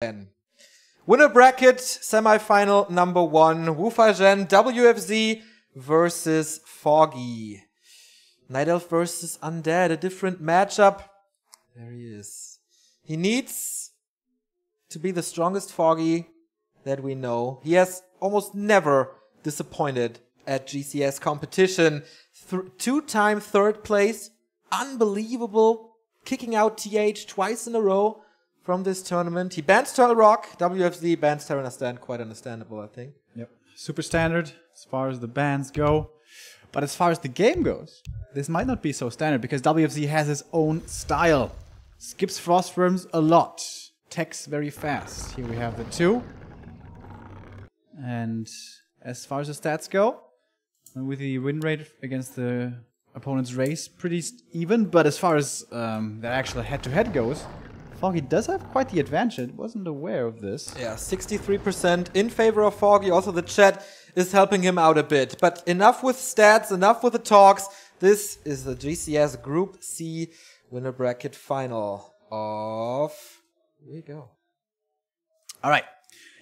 Winner bracket, semifinal number 1, Wu-Fa-Zhen, WFZ versus Foggy. Night Elf versus Undead, a different matchup. There he is. He needs to be the strongest Foggy that we know. He has almost never disappointed at GCS competition. 2-time third place. Unbelievable. Kicking out TH twice in a row from this tournament. He bans Turtle Rock. WFZ bans Terran Stand. Quite understandable, I think. Yep. Super standard as far as the bans go. But as far as the game goes, this might not be so standard because WFZ has his own style. Skips Frost Worms a lot. Techs very fast. Here we have the 2. And as far as the stats go, with the win rate against the opponent's race, pretty even. But as far as the actual head-to-head goes, Foggy does have quite the advantage. Wasn't aware of this. Yeah, 63% in favor of Foggy. Also, the chat is helping him out a bit. But enough with stats, enough with the talks. This is the GCS Group C winner bracket final of... Here we go. All right.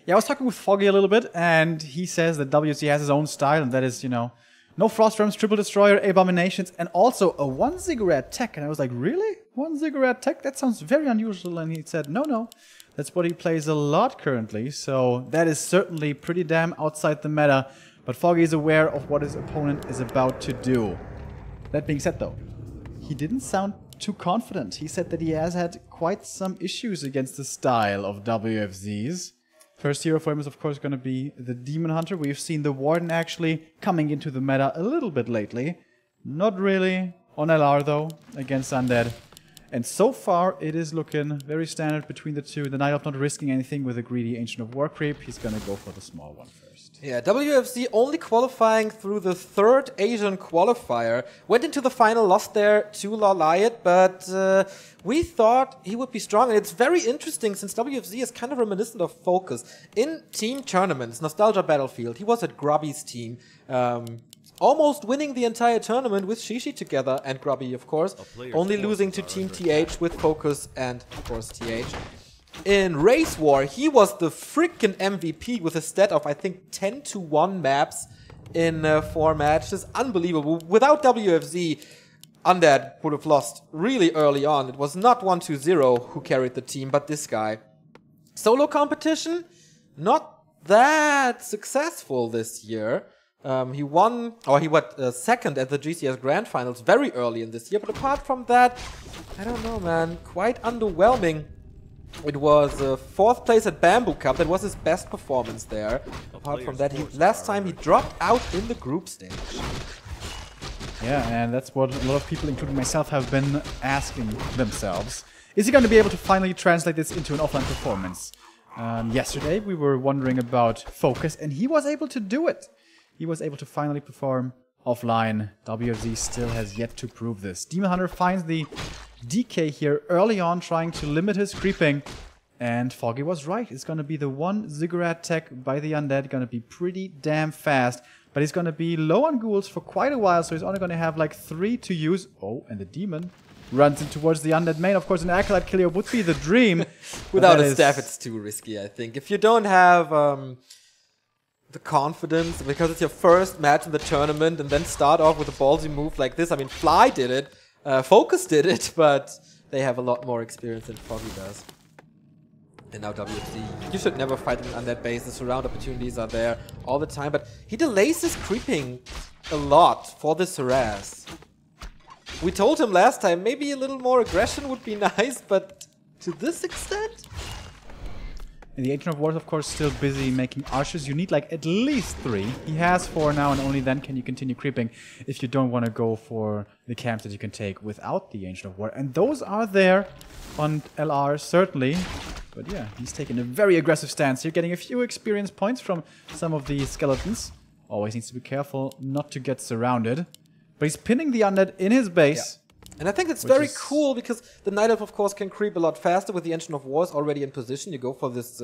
Yeah, I was talking with Foggy a little bit, and he says that WC has his own style, and that is, you know, no Frost Realms, Triple Destroyer, Abominations, and also a 1 Ziggurat tech. And I was like, really? 1 Ziggurat tech? That sounds very unusual. And he said, no. That's what he plays a lot currently. So that is certainly pretty damn outside the meta. But Foggy is aware of what his opponent is about to do. That being said, though, he didn't sound too confident. He said that he has had quite some issues against the style of WFZ's. First hero for him is, of course, going to be the Demon Hunter. We've seen the Warden actually coming into the meta a little bit lately. Not really on LR, though, against Undead. And so far, it is looking very standard between the two. The Night Elf not risking anything with a greedy Ancient of War creep. He's going to go for the small one first. Yeah, WFZ only qualifying through the 3rd Asian qualifier. Went into the final, lost there to Lawliot, but we thought he would be strong. And it's very interesting since WFZ is kind of reminiscent of Focus. In team tournaments, Nostalgia Battlefield, he was at Grubby's team. Almost winning the entire tournament with Shishi together and Grubby, of course. Only losing to Team TH with Focus and, of course, TH. In Race War, he was the freaking MVP with a stat of, I think, 10-1 maps in 4 matches. Unbelievable. Without WFZ, Undead would have lost really early on. It was not 1-2-0 who carried the team, but this guy. Solo competition, not that successful this year. He won, or he went second at the GCS Grand Finals very early in this year. But apart from that, I don't know, man. Quite underwhelming. It was 4th place at Bamboo Cup. That was his best performance there. Apart from that, last time he dropped out in the group stage. Yeah, and that's what a lot of people, including myself, have been asking themselves. Is he going to be able to finally translate this into an offline performance? Yesterday, we were wondering about Focus, and he was able to do it. He was able to finally perform offline. WFZ still has yet to prove this. Demon Hunter finds the DK here early on, trying to limit his creeping. And Foggy was right. It's going to be the 1 Ziggurat tech by the Undead. Going to be pretty damn fast. But he's going to be low on ghouls for quite a while, so he's only going to have like 3 to use. Oh, and the Demon runs in towards the Undead main. Of course, an Acolyte killer would be the dream. Without a staff, it's too risky, I think. If you don't have... the confidence, because it's your first match in the tournament, and then start off with a ballsy move like this. I mean, Fly did it, Focus did it, but they have a lot more experience than Foggy does. And now WFZ, you should never fight on that base. The surround opportunities are there all the time, but he delays his creeping a lot for this harass. We told him last time, maybe a little more aggression would be nice, but to this extent? And the Ancient of War is, of course, still busy making archers. You need like at least 3. He has 4 now, and only then can you continue creeping if you don't want to go for the camps that you can take without the Ancient of War. And those are there on LR, certainly. But yeah, he's taking a very aggressive stance here, getting a few experience points from some of the skeletons. Always needs to be careful not to get surrounded. But he's pinning the Undead in his base. Yeah. And I think it's very cool because the Night Elf, of course, can creep a lot faster with the Ancient of War already in position. You go for this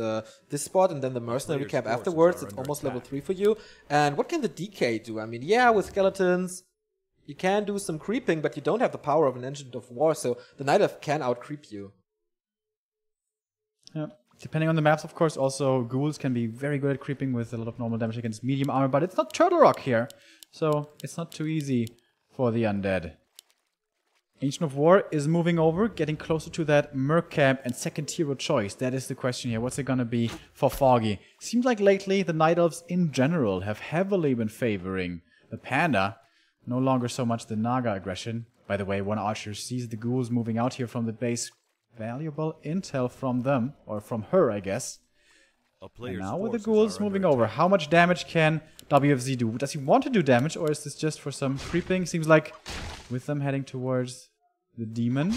this spot and then the Mercenary camp afterwards. It's almost level 3 for you. And what can the DK do? I mean, yeah, with skeletons, you can do some creeping, but you don't have the power of an Ancient of War, so the Night Elf can out-creep you. Yeah. Depending on the maps, of course, also ghouls can be very good at creeping with a lot of normal damage against medium armor, but it's not Turtle Rock here, so it's not too easy for the undead. Ancient of War is moving over, getting closer to that Merc camp and second hero choice. That is the question here. What's it gonna be for Foggy? Seems like lately the Night Elves in general have heavily been favoring the Panda. No longer so much the Naga aggression. By the way, one archer sees the ghouls moving out here from the base. Valuable intel from them, or from her, I guess. And now with the ghouls moving over, how much damage can WFZ do? Does he want to do damage, or is this just for some creeping? Seems like with them heading towards the demon,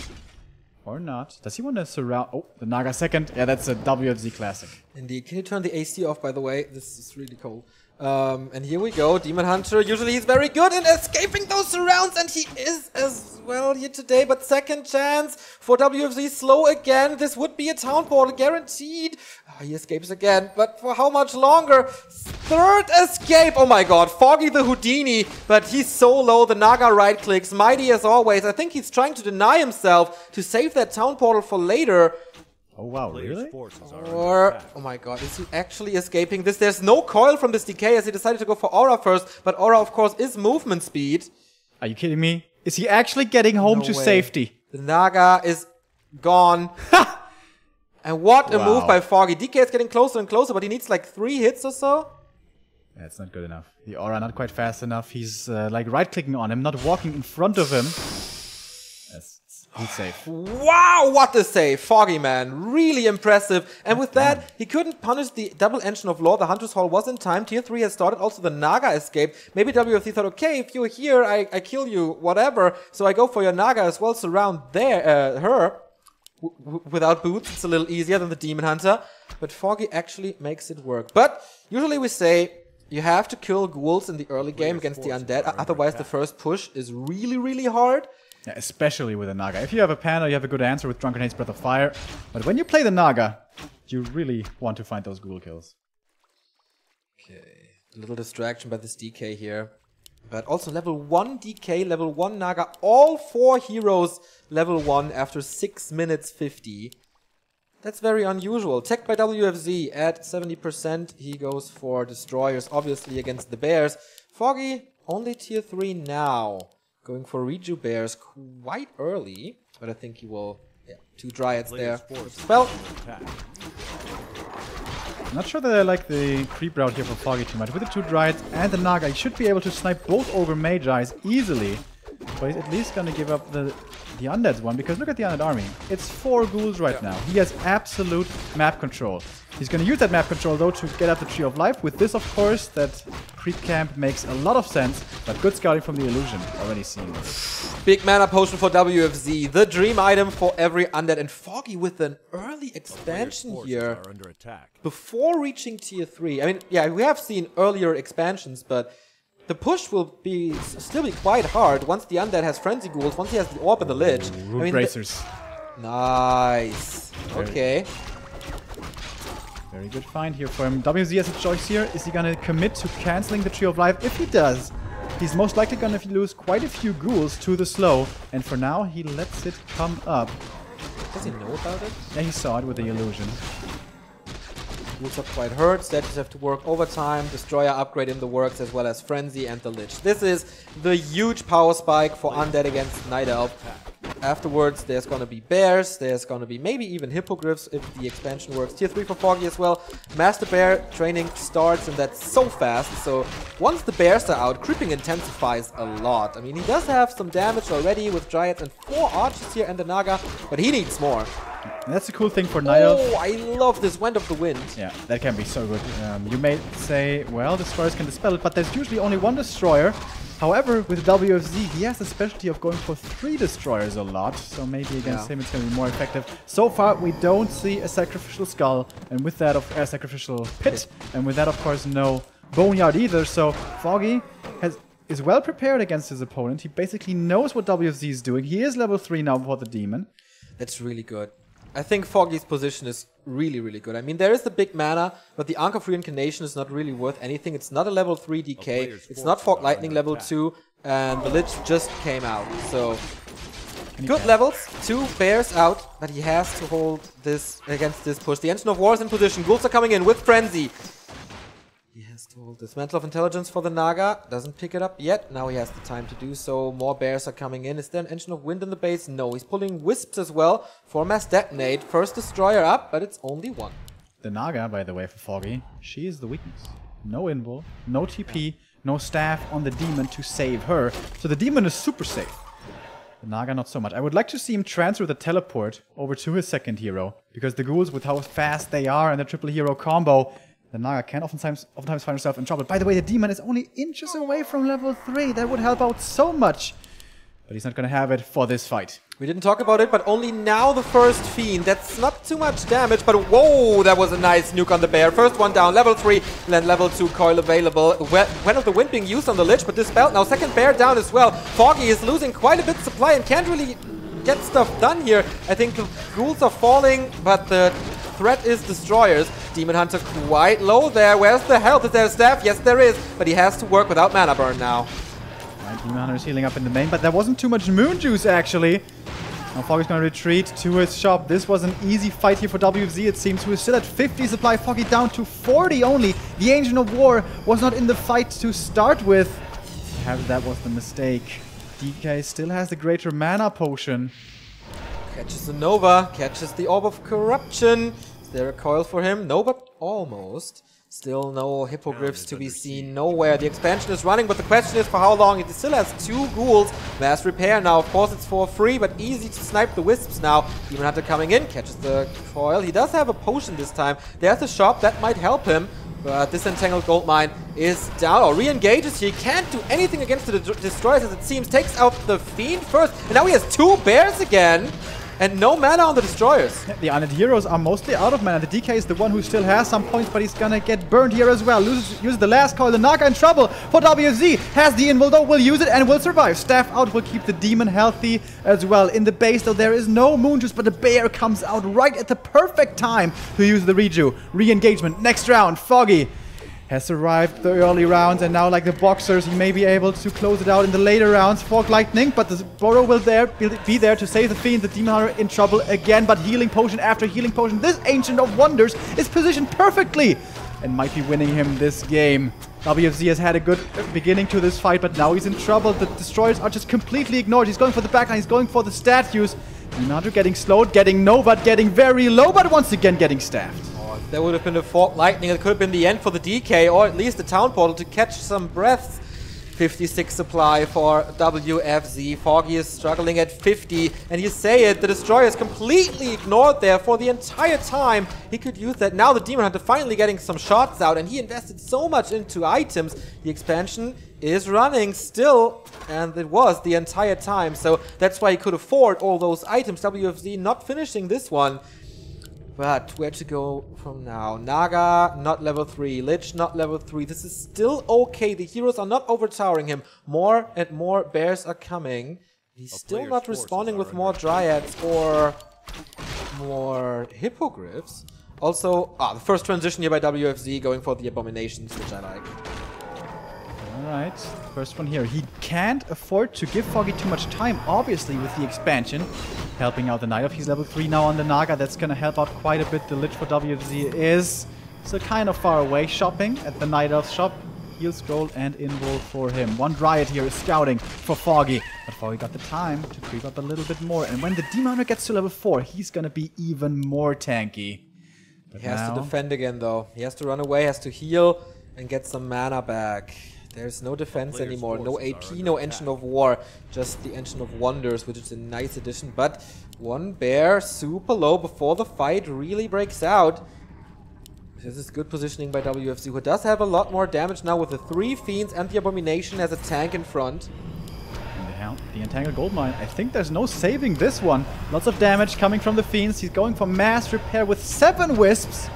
or not. Does he want to surround... Oh, the Naga second. Yeah, that's a WFZ classic. Indeed. Can you turn the AC off, by the way? This is really cold. And here we go. Demon Hunter, usually he's very good in escaping those surrounds, and he is as well here today. But second chance for WFZ, slow again. This would be a town portal, guaranteed. Oh, he escapes again, but for how much longer? Third escape. Oh my god, Foggy the Houdini, but he's so low. The Naga right clicks, mighty as always. I think he's trying to deny himself to save that town portal for later. Oh wow, really? Or, oh my god, is he actually escaping this? There's no coil from this decay as he decided to go for Aura first, but Aura of course is movement speed. Are you kidding me? Is he actually getting home to safety? The Naga is gone. And what a move by Foggy. DK is getting closer and closer, but he needs like 3 hits or so. That's not good enough. The Aura not quite fast enough. He's like right-clicking on him, not walking in front of him. He's safe. Wow, what a save. Foggy, man. Really impressive. And with that, he couldn't punish the double engine of law. The Hunter's Hall was in time. Tier 3 has started. Also, the Naga escaped. Maybe WFZ thought, okay, if you're here, I kill you, whatever. So I go for your Naga as well. Surround her. Without boots, it's a little easier than the Demon Hunter. But Foggy actually makes it work. But usually we say you have to kill ghouls in the early game against the undead. Otherwise, the first push is really, really hard. Yeah, especially with a Naga. If you have a Panda, you have a good answer with Drunken Hate's Breath of Fire. But when you play the Naga, you really want to find those ghoul kills. Okay, a little distraction by this DK here. But also level 1 DK, level 1 Naga, all 4 heroes level 1 after 6 minutes 50. That's very unusual. Tech by WFZ at 70%. He goes for Destroyers, obviously against the Bears. Foggy, only tier 3 now. Going for Reju Bears quite early, but I think he will... Yeah, 2 Dryads there. Well, I'm not sure that I like the creep route here for Foggy too much. With the 2 Dryads and the Naga, he should be able to snipe both Ogre Magi's easily. But he's at least gonna give up the Undead's one, because look at the Undead army. It's 4 ghouls right now. He has absolute map control. He's gonna use that map control though to get out the Tree of Life. With this, of course, that creep camp makes a lot of sense, but good scouting from the Illusion. Already seeing this. Big mana potion for WFZ, the dream item for every undead, and Foggy with an early expansion here before reaching tier 3. I mean, yeah, we have seen earlier expansions, but the push will still be quite hard once the undead has frenzy ghouls, once he has the orb and the lich. Root bracers. Nice. Okay. Very good find here for him. WZ has a choice here. Is he gonna commit to cancelling the Tree of Life? If he does, he's most likely gonna lose quite a few ghouls to the slow. And for now, he lets it come up. Does he know about it? Yeah, he saw it with the Illusion. Ghouls are quite hurt. Statues have to work overtime. Destroyer upgrade in the works, as well as Frenzy and the Lich. This is the huge power spike for Undead against Night Elf. Afterwards, there's gonna be Bears, there's gonna be maybe even Hippogriffs if the expansion works. Tier 3 for Foggy as well. Master Bear training starts, and that's so fast. So once the Bears are out, creeping intensifies a lot. I mean, he does have some damage already with Dryads and 4 Archers here and the Naga, but he needs more. And that's the cool thing for Night Elf. Oh, I love this Wind of the Wind. Yeah, that can be so good. You may say, well, Destroyers can dispel it, but there's usually only 1 Destroyer. However, with WFZ, he has the specialty of going for 3 Destroyers a lot, so maybe against him it's going to be more effective. So far, we don't see a Sacrificial Skull, and with that, a Sacrificial Pit, and with that, of course, no Boneyard either. So Foggy is well prepared against his opponent. He basically knows what WFZ is doing. He is level 3 now for the Demon. That's really good. I think Foggy's position is really, really good. I mean, there is the big mana, but the Anchor of Reincarnation is not really worth anything. It's not a level 3 DK. It's not Fog Lightning level 2, and the Lich just came out. So Good levels, 2 bears out, but he has to hold this against this push. The Engine of War is in position. Ghouls are coming in with Frenzy. He has to hold this. Mantle of Intelligence for the Naga. Doesn't pick it up yet. Now he has the time to do so. More bears are coming in. Is there an Engine of Wind in the base? No. He's pulling Wisps as well for Mass Detonate. First Destroyer up, but it's only 1. The Naga, by the way, for Foggy, she is the weakness. No invul, no TP, no staff on the demon to save her. So the demon is super safe. The Naga not so much. I would like to see him transfer the teleport over to his second hero, because the ghouls, with how fast they are and the triple hero combo, the Naga can oftentimes find himself in trouble. By the way, the demon is only inches away from level 3. That would help out so much. But he's not going to have it for this fight. We didn't talk about it, but only now the first Fiend. That's not too much damage, but whoa, that was a nice nuke on the bear. First one down, level 3, then level 2 coil available. When of the wind being used on the Lich, but dispelled. Now second bear down as well. Foggy is losing quite a bit of supply and can't really get stuff done here. I think the ghouls are falling, but the threat is destroyers. Demon Hunter quite low there. Where's the health? Is there a staff? Yes, there is, but he has to work without mana burn now. Right, Demon Hunter is healing up in the main, but there wasn't too much moon juice actually. Now Foggy's going to retreat to his shop. This was an easy fight here for WFZ, it seems, who is still at 50 supply. Foggy down to 40 only. The Engine of War was not in the fight to start with. Perhaps that was the mistake. DK still has the greater mana potion. Catches the Nova, catches the Orb of Corruption. Is there a coil for him? No, but almost. Still no hippogriffs to be seen nowhere. The expansion is running, but the question is for how long. It still has 2 ghouls. Mass repair now. Of course, it's for free, but easy to snipe the wisps now. Demon Hunter coming in, catches the coil. He does have a potion this time. There's a shop that might help him, but this Entangled Goldmine is down, or re-engages. He can't do anything against the destroyers, as it seems. Takes out the Fiend first, and now he has 2 bears again. And no mana on the destroyers. The undead heroes are mostly out of mana. The DK is the one who still has some points, but he's gonna get burned here as well. Uses the last coil. The Naga in trouble for WFZ. Has the invul though, will use it and will survive. Staff out will keep the demon healthy as well. In the base though, there is no moon juice, but the bear comes out right at the perfect time to use the reju. Re-engagement. Next round, Foggy has survived the early rounds, and now, like the boxers, he may be able to close it out in the later rounds. Fog Lightning, but the Burrow will be there to save the Fiend. The Demon Hunter in trouble again, but healing potion after healing potion. This Ancient of Wonders is positioned perfectly and might be winning him this game. WFZ has had a good beginning to this fight, but now he's in trouble. The destroyers are just completely ignored. He's going for the backline, he's going for the stat use. Demon Hunter getting slowed, getting Nova, getting very low, but once again getting staffed. There would have been a Fog Lightning. It could have been the end for the DK, or at least the Town Portal to catch some breaths. 56 supply for WFZ. Foggy is struggling at 50, and you say it, the Destroyer is completely ignored there for the entire time. He could use that. Now the Demon Hunter finally getting some shots out, and he invested so much into items. The expansion is running still, and it was the entire time, so that's why he could afford all those items. WFZ not finishing this one. But where to go from now? Naga, not level 3. Lich, not level 3. This is still okay. The heroes are not overtowering him. More and more bears are coming. He's still not responding with more dryads or more hippogriffs. Also, the first transition here by WFZ going for the abominations, which I like. Alright, first one here. He can't afford to give Foggy too much time, obviously, with the expansion. Helping out the Night Elf. He's level 3 now on the Naga. That's going to help out quite a bit. The Lich for WFZ is still kind of far away. Shopping at the Night Elf shop. Heal Scroll and Invul for him. One Dryad here is scouting for Foggy. But Foggy got the time to creep up a little bit more. And when the Demon Hunter gets to level 4, he's going to be even more tanky. But he has to defend again, though. He has to run away, has to heal, and get some mana back. There's no defense anymore, no AP, no Engine of War, just the Engine of Wonders, which is a nice addition. But one bear super low before the fight really breaks out. This is good positioning by WFZ, who does have a lot more damage now with the 3 Fiends and the Abomination as a tank in front. And the Entangled Goldmine, I think there's no saving this one. Lots of damage coming from the Fiends. He's going for mass repair with 7 Wisps.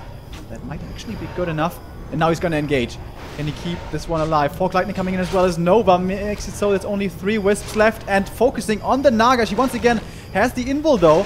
That might actually be good enough. And now he's going to engage. Can he keep this one alive? Fog Lightning coming in as well as Nova makes it so there's only 3 Wisps left, and focusing on the Naga. She once again has the invul though.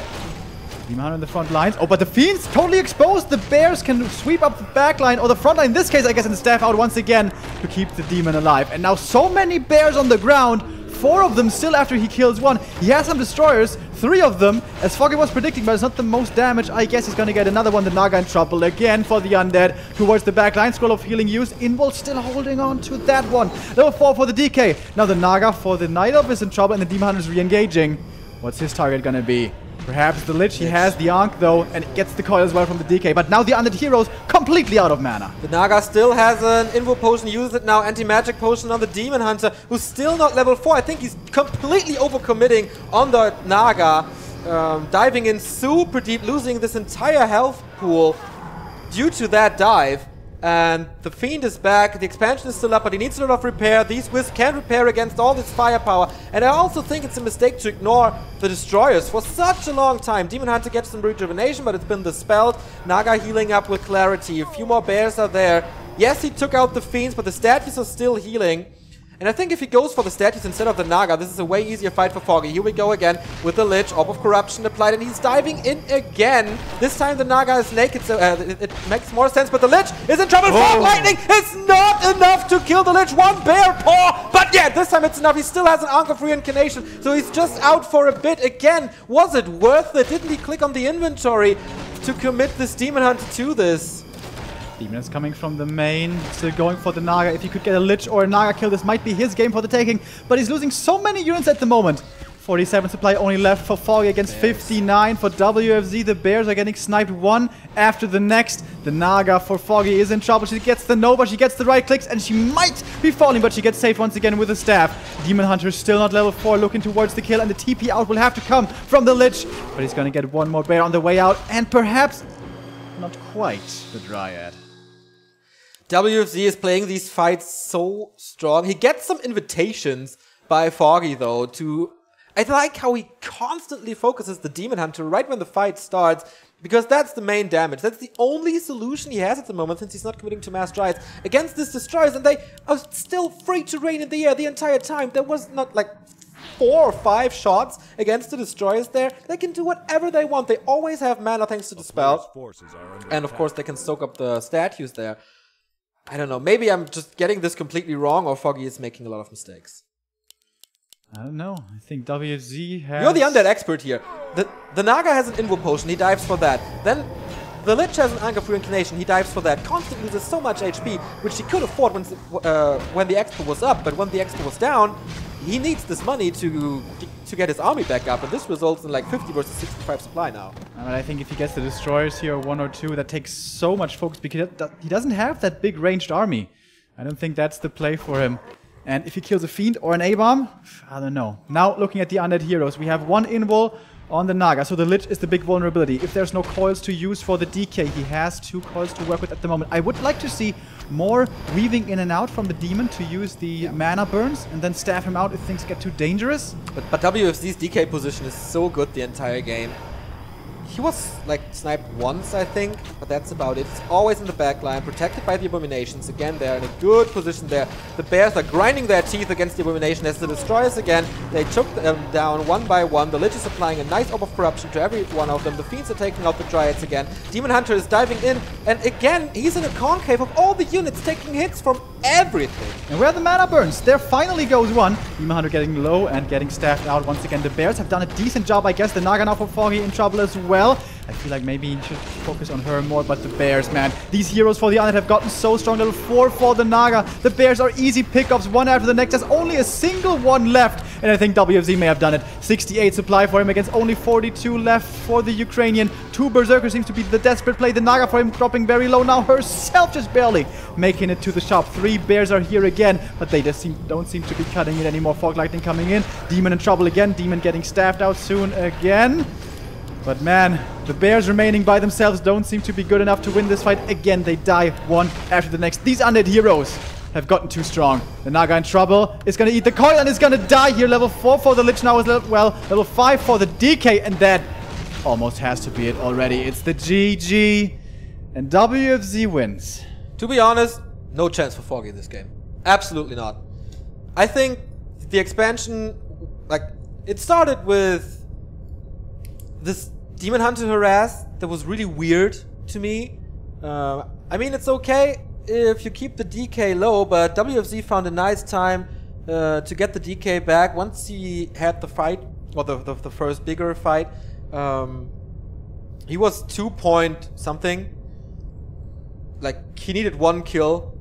Demon Hunter in the front lines. Oh, but the Fiends totally exposed. The bears can sweep up the back line, or the front line in this case, I guess, and staff out once again to keep the demon alive. And now so many bears on the ground. 4 of them still after he kills one. He has some destroyers, 3 of them, as Foggy was predicting, but it's not the most damage. I guess he's gonna get another one. The Naga in trouble again for the Undead towards the back line. Scroll of healing used. Invol still holding on to that one. Level 4 for the DK. Now the Naga for the Night Elf is in trouble and the Demon Hunter is re-engaging. What's his target gonna be? Perhaps the Lich. He has the Ankh though, and gets the coil as well from the DK. But now the Undead Heroes completely out of mana. The Naga still has an Invo Potion, uses it now, Anti-Magic Potion on the Demon Hunter, who's still not level 4. I think he's completely overcommitting on the Naga, diving in super deep, losing this entire health pool due to that dive. And the Fiend is back, the expansion is still up, but he needs a lot of repair. These Wisps can't repair against all this firepower. And I also think it's a mistake to ignore the Destroyers for such a long time. Demon Hunter gets some rejuvenation, but it's been dispelled. Naga healing up with clarity. A few more bears are there. Yes, he took out the Fiends, but the statues are still healing. And I think if he goes for the statues instead of the Naga, this is a way easier fight for Foggy. Here we go again with the Lich, Orb of Corruption applied, and he's diving in again. This time the Naga is naked, so it makes more sense, but the Lich is in trouble. Fog Lightning is not enough to kill the Lich. One bear paw, but yeah, this time it's enough. He still has an Ankh of Reincarnation, so he's just out for a bit again. Was it worth it? Didn't he click on the inventory to commit this Demon Hunter to this? Demon is coming from the main, still going for the Naga. If he could get a Lich or a Naga kill, this might be his game for the taking. But he's losing so many units at the moment. 47 supply only left for Foggy against 59 for WFZ. The Bears are getting sniped one after the next. The Naga for Foggy is in trouble. She gets the Nova, she gets the right clicks, and she might be falling, but she gets saved once again with a staff. Demon Hunter is still not level 4, looking towards the kill, and the TP out will have to come from the Lich. But he's gonna get one more Bear on the way out, and perhaps not quite the Dryad. WFZ is playing these fights so strong. He gets some invitations by Foggy though to... I like how he constantly focuses the Demon Hunter right when the fight starts, because that's the main damage. That's the only solution he has at the moment, since he's not committing to mass Dryads against this Destroyers, and they are still free to reign in the air the entire time. There was not like 4 or 5 shots against the Destroyers there. They can do whatever they want. They always have mana thanks to the spell. And of course they can soak up the statues there. I don't know, maybe I'm just getting this completely wrong, or Foggy is making a lot of mistakes. I don't know. I think WFZ has... You're the Undead expert here. The Naga has an Invo Potion, he dives for that. Then the Lich has an Ankh of Reincarnation, he dives for that. Constantly loses so much HP, which he could afford when the Expo was up, but when the Expo was down, he needs this money to get his army back up, and this results in like 50 versus 65 supply now. I think if he gets the Destroyers here, 1 or 2, that takes so much focus, because he doesn't have that big ranged army. I don't think that's the play for him. And if he kills a Fiend or an A-Bomb, I don't know. Now, looking at the Undead Heroes, we have 1 Invul on the Naga, so the Lich is the big vulnerability. If there's no coils to use for the DK, he has 2 coils to work with at the moment. I would like to see more weaving in and out from the Demon to use the mana burns and then staff him out if things get too dangerous. But WFZ's DK position is so good the entire game. He was like sniped once, I think, but that's about it. It's always in the back line, protected by the Abominations. Again, they're in a good position there. The Bears are grinding their teeth against the Abomination as the Destroyers again. They took them down one by one. The Lich is applying a nice Orb of Corruption to every one of them. The Fiends are taking out the Dryads again. Demon Hunter is diving in, and again, he's in a concave of all the units taking hits from everything. And where are the mana burns? There finally goes one. Demon Hunter getting low and getting staffed out once again. The Bears have done a decent job, I guess. The Naga now for Foggy in trouble as well. I feel like maybe he should focus on her more, but the Bears, man. These heroes for the Undead have gotten so strong. Level 4 for the Naga. The Bears are easy pickups, one after the next. There's only a single one left, and I think WFZ may have done it. 68 supply for him against only 42 left for the Ukrainian. 2 Berserkers seems to be the desperate play. The Naga for him dropping very low now. Herself just barely making it to the shop. 3 Bears are here again, but they just don't seem to be cutting it anymore. Fog Lightning coming in. Demon in trouble again. Demon getting staffed out soon again. But man, the Bears remaining by themselves don't seem to be good enough to win this fight. Again, they die one after the next. These Undead Heroes have gotten too strong. The Naga in trouble is going to eat the coil and is going to die here. Level 4 for the Lich now is level 5 for the DK, and that almost has to be it already. It's the GG, and WFZ wins. To be honest, no chance for Foggy in this game. Absolutely not. I think the expansion, like, it started with this Demon Hunter harass that was really weird to me. I mean, it's okay if you keep the DK low, but WFZ found a nice time to get the DK back. Once he had the fight, or the first bigger fight, he was 2 point something. Like, he needed 1 kill.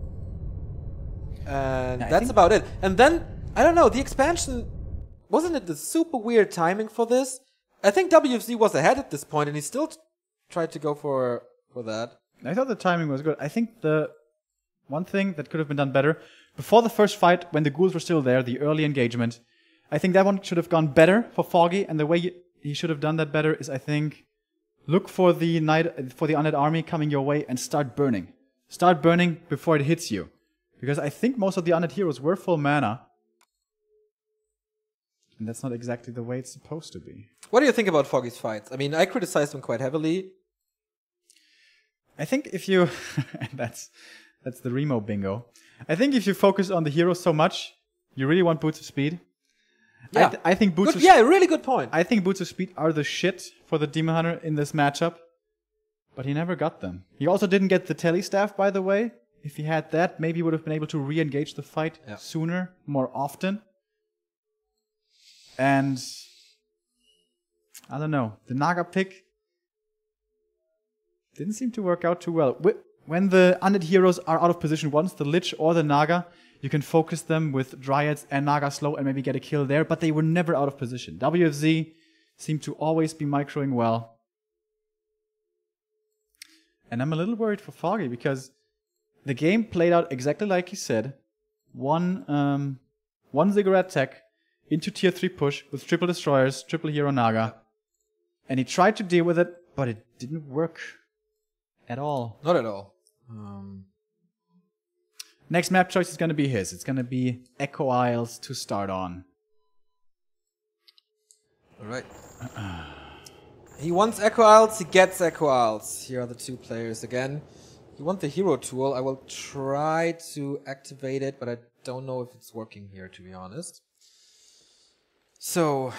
And that's about it. And then, I don't know, the expansion, wasn't it the super weird timing for this? I think WFZ was ahead at this point, and he still tried to go for that. I thought the timing was good. I think the one thing that could have been done better, before the first fight, when the ghouls were still there, the early engagement, I think that one should have gone better for Foggy, and the way he should have done that better is, I think, look for the undead army coming your way and start burning. Start burning before it hits you. Because I think most of the undead heroes were full mana. And that's not exactly the way it's supposed to be. What do you think about Foggy's fights? I mean, I criticized him quite heavily. I think if you... that's the Remo bingo. I think if you focus on the heroes so much, you really want boots of speed. Yeah, I think boots of really good point. I think boots of speed are the shit for the Demon Hunter in this matchup. But he never got them. He also didn't get the telestaff, by the way. If he had that, maybe he would have been able to re-engage the fight sooner, more often. And I don't know, the Naga pick didn't seem to work out too well. When the undead heroes are out of position once, the Lich or the Naga, you can focus them with Dryads and Naga slow and maybe get a kill there, but they were never out of position. WFZ seemed to always be microing well. And I'm a little worried for Foggy because the game played out exactly like he said. One Ziggurat tech into tier 3 push with triple destroyers, triple hero Naga. And he tried to deal with it, but it didn't work at all. Not at all. Next map choice is going to be his. It's going to be Echo Isles to start on. Alright. He wants Echo Isles, he gets Echo Isles. Here are the 2 players again. You want the hero tool. I will try to activate it, but I don't know if it's working here, to be honest. So,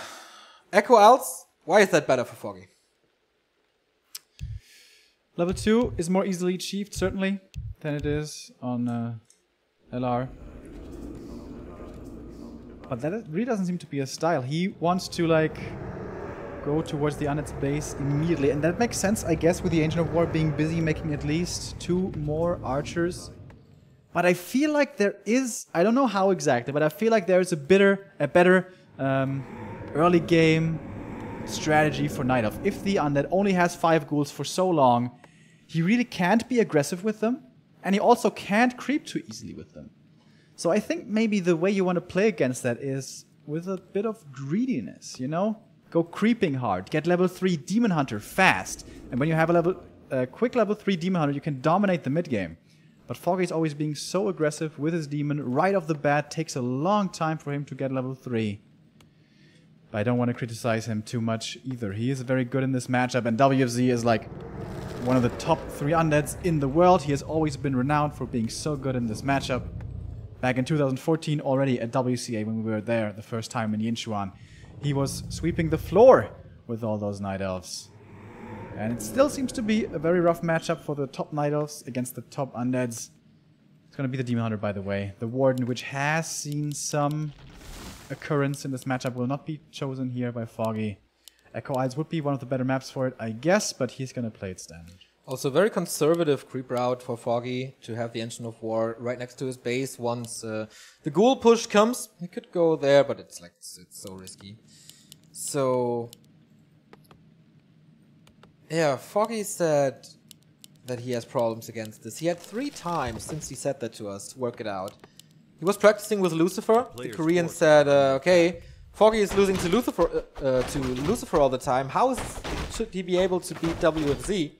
Echo Isles, why is that better for Foggy? Level 2 is more easily achieved, certainly, than it is on LR. But that really doesn't seem to be a style. He wants to, like, go towards the undead's base immediately. And that makes sense, I guess, with the Ancient of War being busy making at least 2 more archers. But I feel like there is, I don't know how exactly, but I feel like there is a better early game strategy for Night Elf. If the undead only has 5 ghouls for so long, he really can't be aggressive with them, and he also can't creep too easily with them. So I think maybe the way you want to play against that is with a bit of greediness, you know? Go creeping hard, get level 3 Demon Hunter fast, and when you have a quick level 3 Demon Hunter, you can dominate the mid game. But Foggy is always being so aggressive with his demon right off the bat, takes a long time for him to get level 3. But I don't want to criticize him too much either. He is very good in this matchup, and WFZ is like one of the top 3 undeads in the world. He has always been renowned for being so good in this matchup. Back in 2014 already at WCA when we were there the first time in Yinchuan, he was sweeping the floor with all those Night Elves. And it still seems to be a very rough matchup for the top Night Elves against the top undeads. It's going to be the Demon Hunter, by the way. The Warden, which has seen some occurrence in this matchup, will not be chosen here by Foggy. Echo Isles would be one of the better maps for it, I guess, but he's going to play it standard. Also, very conservative creep route for Foggy to have the Engine of War right next to his base. Once the ghoul push comes, he could go there, but it's so risky. So, yeah, Foggy said that he has problems against this. He had 3 times since he said that to us to work it out. He was practicing with Lucifer. The Korean said, okay, Foggy is losing to Lucifer all the time. How should he be able to beat WFZ?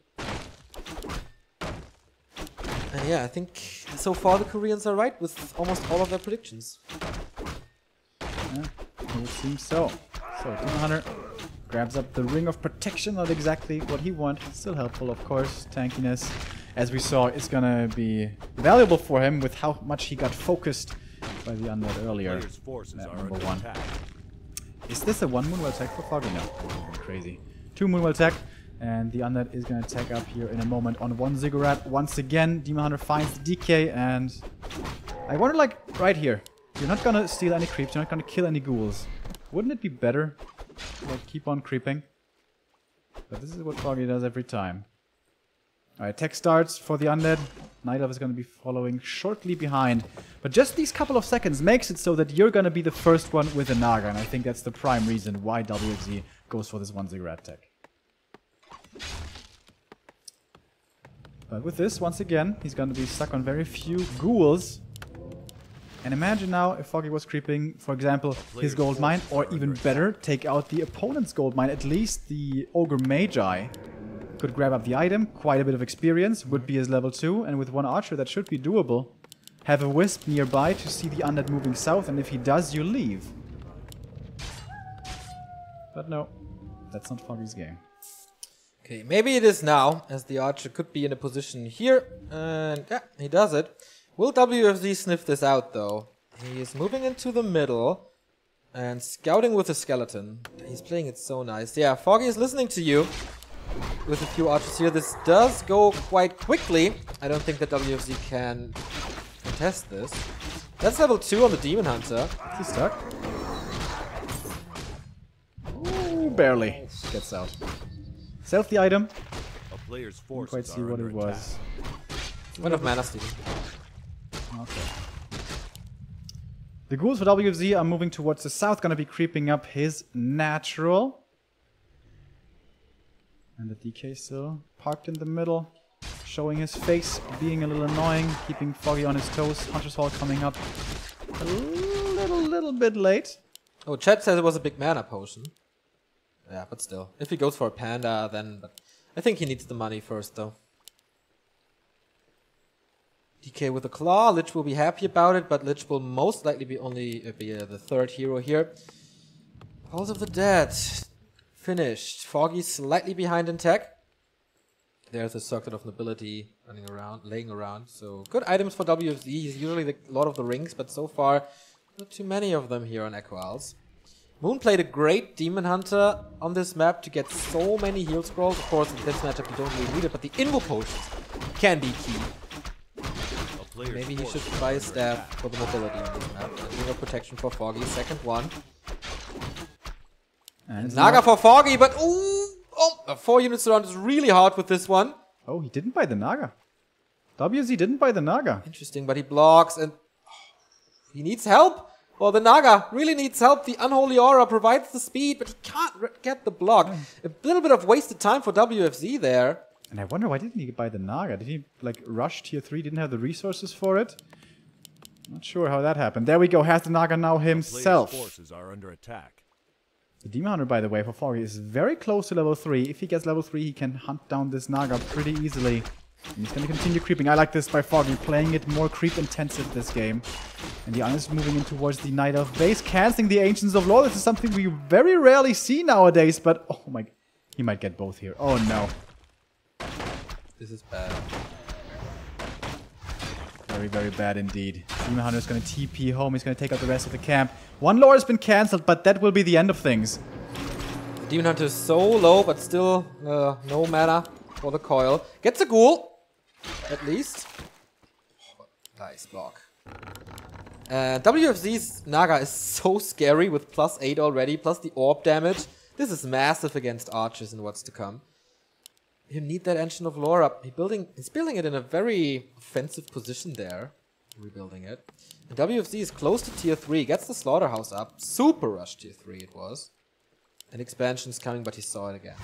And yeah, I think so far the Koreans are right with almost all of their predictions. Yeah, it would seem so. So, Demon Hunter grabs up the Ring of Protection, not exactly what he wanted. Still helpful, of course. Tankiness, as we saw, is gonna be valuable for him with how much he got focused by the undead earlier. Map number 1. Is this a 1 Moonwell tech for Foggy? No, crazy. 2 Moonwell tech, and the undead is gonna tech up here in a moment on 1 Ziggurat. Once again, Demon Hunter finds the DK, and I wonder, like, right here. You're not gonna steal any creeps, you're not gonna kill any ghouls. Wouldn't it be better to like, keep on creeping? But this is what Foggy does every time. Alright, tech starts for the undead. Night Elf is gonna be following shortly behind. But just these couple of seconds makes it so that you're gonna be the first one with a Naga, and I think that's the prime reason why WFZ goes for this 1 ziggurat tech. But with this, once again, he's gonna be stuck on very few ghouls. And imagine now if Foggy was creeping, for example, his gold mine, or even better, take out the opponent's gold mine. At least the Ogre Magi could grab up the item, quite a bit of experience, would be his level 2, and with 1 archer that should be doable. Have a wisp nearby to see the undead moving south, and if he does, you leave. But no, that's not Foggy's game. Okay, maybe it is now, as the archer could be in a position here, and yeah, he does it. Will WFZ sniff this out, though? He is moving into the middle and scouting with a skeleton. He's playing it so nice. Yeah, Foggy is listening to you with a few archers here. This does go quite quickly. I don't think that WFZ can contest this. That's level 2 on the Demon Hunter. Is he stuck? Ooh, barely gets out. Self the item. Didn't quite see what it was. One of mana stealing. Okay. The ghouls for WFZ are moving towards the south, gonna be creeping up his natural. And the DK still parked in the middle, showing his face, being a little annoying, keeping Foggy on his toes. Hunter's Hall coming up a little bit late. Oh, Chad says it was a big mana potion. Yeah, but still. If he goes for a panda, then... But I think he needs the money first, though. DK with a claw. Lich will be happy about it, but Lich will most likely be the third hero here. Pulse of the Dead. Finished. Foggy slightly behind in tech. There's a Circuit of Nobility running around, laying around. So good items for WFZ. He's usually the Lord of the Rings, but so far not too many of them here on Echo Isles. Moon played a great Demon Hunter on this map to get so many heal scrolls. Of course, in this matchup you don't really need it, but the Invo potions can be key. Maybe he should buy a staff for the mobility on this map. Ring of protection for Foggy, second one. And Naga for Foggy, but ooh! Oh, 4 units around is really hard with this one. Oh, he didn't buy the Naga. WZ didn't buy the Naga. Interesting, but he blocks and... he needs help! Well, the Naga really needs help. The Unholy Aura provides the speed, but he can't get the block. A little bit of wasted time for WFZ there. And I wonder, why didn't he buy the Naga? Did he, like, rush tier 3? Didn't have the resources for it? Not sure how that happened. There we go. Has the Naga now himself. Forces are under attack. The Demon Hunter, by the way, for Foggy is very close to level 3. If he gets level 3, he can hunt down this Naga pretty easily. And he's going to continue creeping. I like this by Foggy, playing it more creep-intensive this game. And the Iron is moving in towards the Night Elf base, canceling the Ancients of Lore. This is something we very rarely see nowadays, but... oh my... he might get both here. Oh no. This is bad. Very, very bad indeed. Demon Hunter is going to TP home. He's going to take out the rest of the camp. One lore has been cancelled, but that will be the end of things. The Demon Hunter is so low, but still no mana for the coil. Gets a ghoul, at least. Oh, nice block. WFZ's Naga is so scary with +8 already, plus the orb damage. This is massive against archers and what's to come. You need that Ancient of Lore up. He's building it in a very offensive position there. Rebuilding it. And WFZ is close to tier 3. Gets the Slaughterhouse up. Super rush tier 3 it was. And expansion's coming, but he saw it again.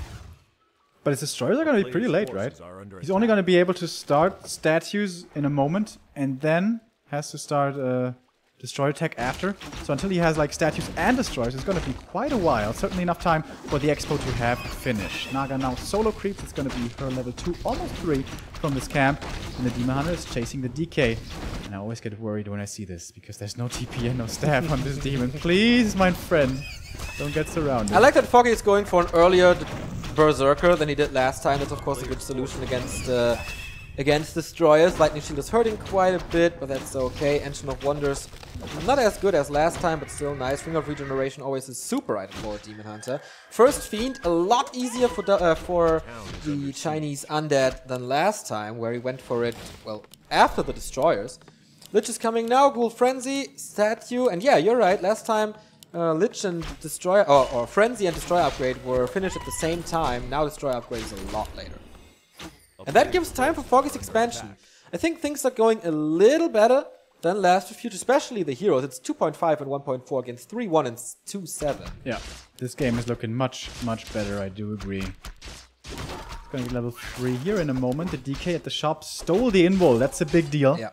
But his destroyers are going to be pretty late, right? He's only going to be able to start statues in a moment, and then has to start destroyer tech after. So until he has like statues and destroyers, it's going to be quite a while. Certainly enough time for the expo to have finished. Naga now solo creeps. It's going to be her level 2, almost 3 from this camp. And the Demon Hunter is chasing the DK. And I always get worried when I see this, because there's no TP and no staff on this demon. Please, my friend, don't get surrounded. I like that Foggy is going for an earlier Berserker than he did last time. That's of course a good solution against destroyers. Lightning Shield is hurting quite a bit, but that's okay. Ancient of Wonders, not as good as last time, but still nice. Ring of Regeneration always a super item for a Demon Hunter. First Fiend, a lot easier for the Chinese Undead than last time, where he went for it, well, after the destroyers. Lich is coming now. Ghoul Frenzy, Statue, and yeah, you're right. Last time Lich and Destroyer, or Frenzy and Destroyer Upgrade were finished at the same time. Now Destroyer Upgrade is a lot later. And that gives time for Foggy's expansion. I think things are going a little better than last Refuge, especially the heroes. It's 2.5 and 1.4 against 3-1 and 2-7. Yeah, this game is looking much, much better, I do agree. It's going to be level 3 here in a moment. The DK at the shop stole the invul. That's a big deal. Yeah.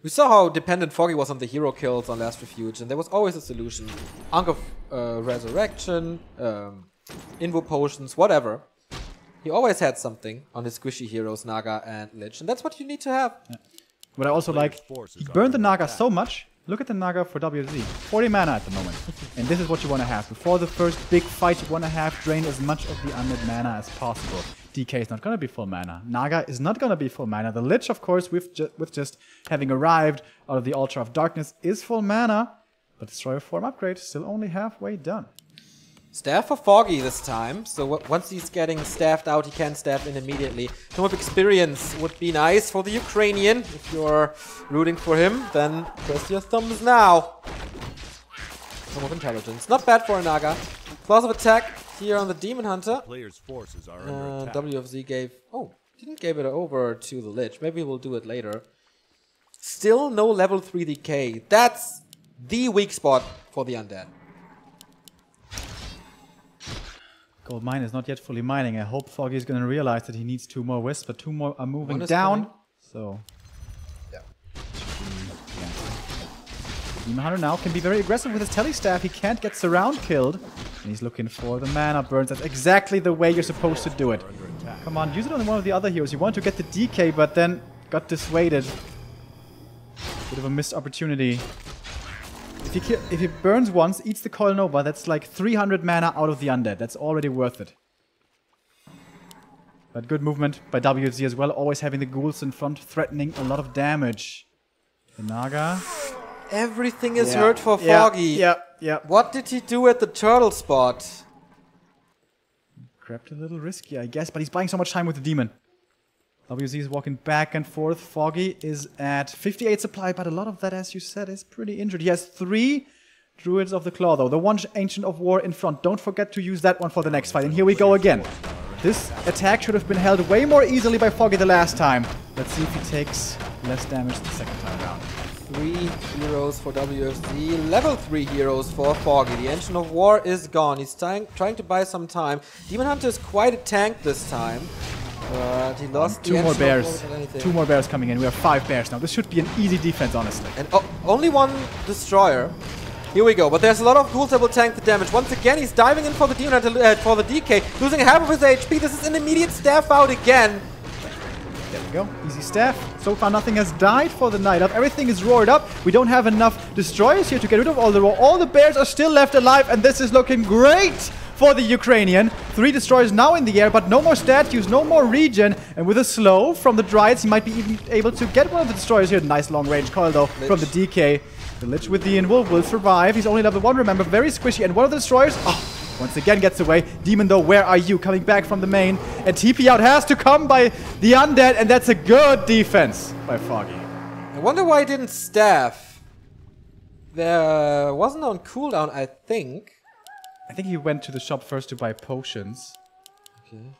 We saw how dependent Foggy was on the hero kills on Last Refuge, and there was always a solution. Ankh of Resurrection, Invo Potions, whatever. He always had something on his squishy heroes, Naga and Lich, and that's what you need to have. Yeah. What I also like, he burned the Naga so much. Look at the Naga for WFZ. 40 mana at the moment. And this is what you want to have. Before the first big fight, you want to have drain as much of the undead mana as possible. DK is not going to be full mana. Naga is not going to be full mana. The Lich, of course, with just having arrived out of the Altar of Darkness, is full mana. But Destroyer form upgrade still only halfway done. Staff for Foggy this time, so once he's getting staffed out, he can staff in immediately. Some of experience would be nice for the Ukrainian. If you're rooting for him, then press your thumbs now. Some of intelligence. Not bad for a Naga. Claws of attack here on the Demon Hunter. Player's forces are under attack. WFZ gave... Oh, didn't give it over to the Lich. Maybe we'll do it later. Still no level 3 DK. That's the weak spot for the undead. Gold mine is not yet fully mining. I hope Foggy is going to realize that he needs 2 more wisps, but 2 more are moving down. Coming. So, yeah. Demon Hunter now can be very aggressive with his Telestaff. He can't get Surround killed. And he's looking for the mana burns. That's exactly the way you're supposed to do it. Come on, use it on one of the other heroes. You want to get the DK, but then got dissuaded. Bit of a missed opportunity. If he burns once, eats the Coil Nova, that's like 300 mana out of the undead. That's already worth it. But good movement by WFZ as well, always having the ghouls in front, threatening a lot of damage. The Naga. Everything is hurt for Foggy. Yeah. What did he do at the turtle spot? Grabbed a little risky, I guess, but he's buying so much time with the demon. WZ is walking back and forth. Foggy is at 58 supply, but a lot of that, as you said, is pretty injured. He has 3 Druids of the Claw, though. The one Ancient of War in front. Don't forget to use that one for the next fight. And here we go again. This attack should have been held way more easily by Foggy the last time. Let's see if he takes less damage the second time around. 3 heroes for WFZ, level 3 heroes for Foggy. The Ancient of War is gone. He's trying to buy some time. Demon Hunter is quite a tank this time. But he lost 2 more bears. 2 more bears coming in. We have 5 bears now. This should be an easy defense, honestly. And only 1 destroyer. Here we go. But there's a lot of ghouls that will tank the damage. Once again, he's diving in for the Demon Hunter, for the DK, losing half of his HP. This is an immediate staff out again. There we go. Easy staff. So far, nothing has died for the Night Elf. Everything is roared up. We don't have enough destroyers here to get rid of all the roar. All the bears are still left alive, and this is looking great for the Ukrainian. 3 destroyers now in the air, but no more statues, no more regen. And with a slow from the Dryads, he might be even able to get one of the destroyers here. Nice long range coil, though, from the DK. The Lich with the Invul will survive. He's only level 1, remember. Very squishy. And one of the destroyers, once again gets away. Demon, though, where are you? Coming back from the main. And TP out has to come by the undead, and that's a good defense by Foggy. I wonder why he didn't staff. There wasn't on cooldown, I think. I think he went to the shop first to buy potions. Okay.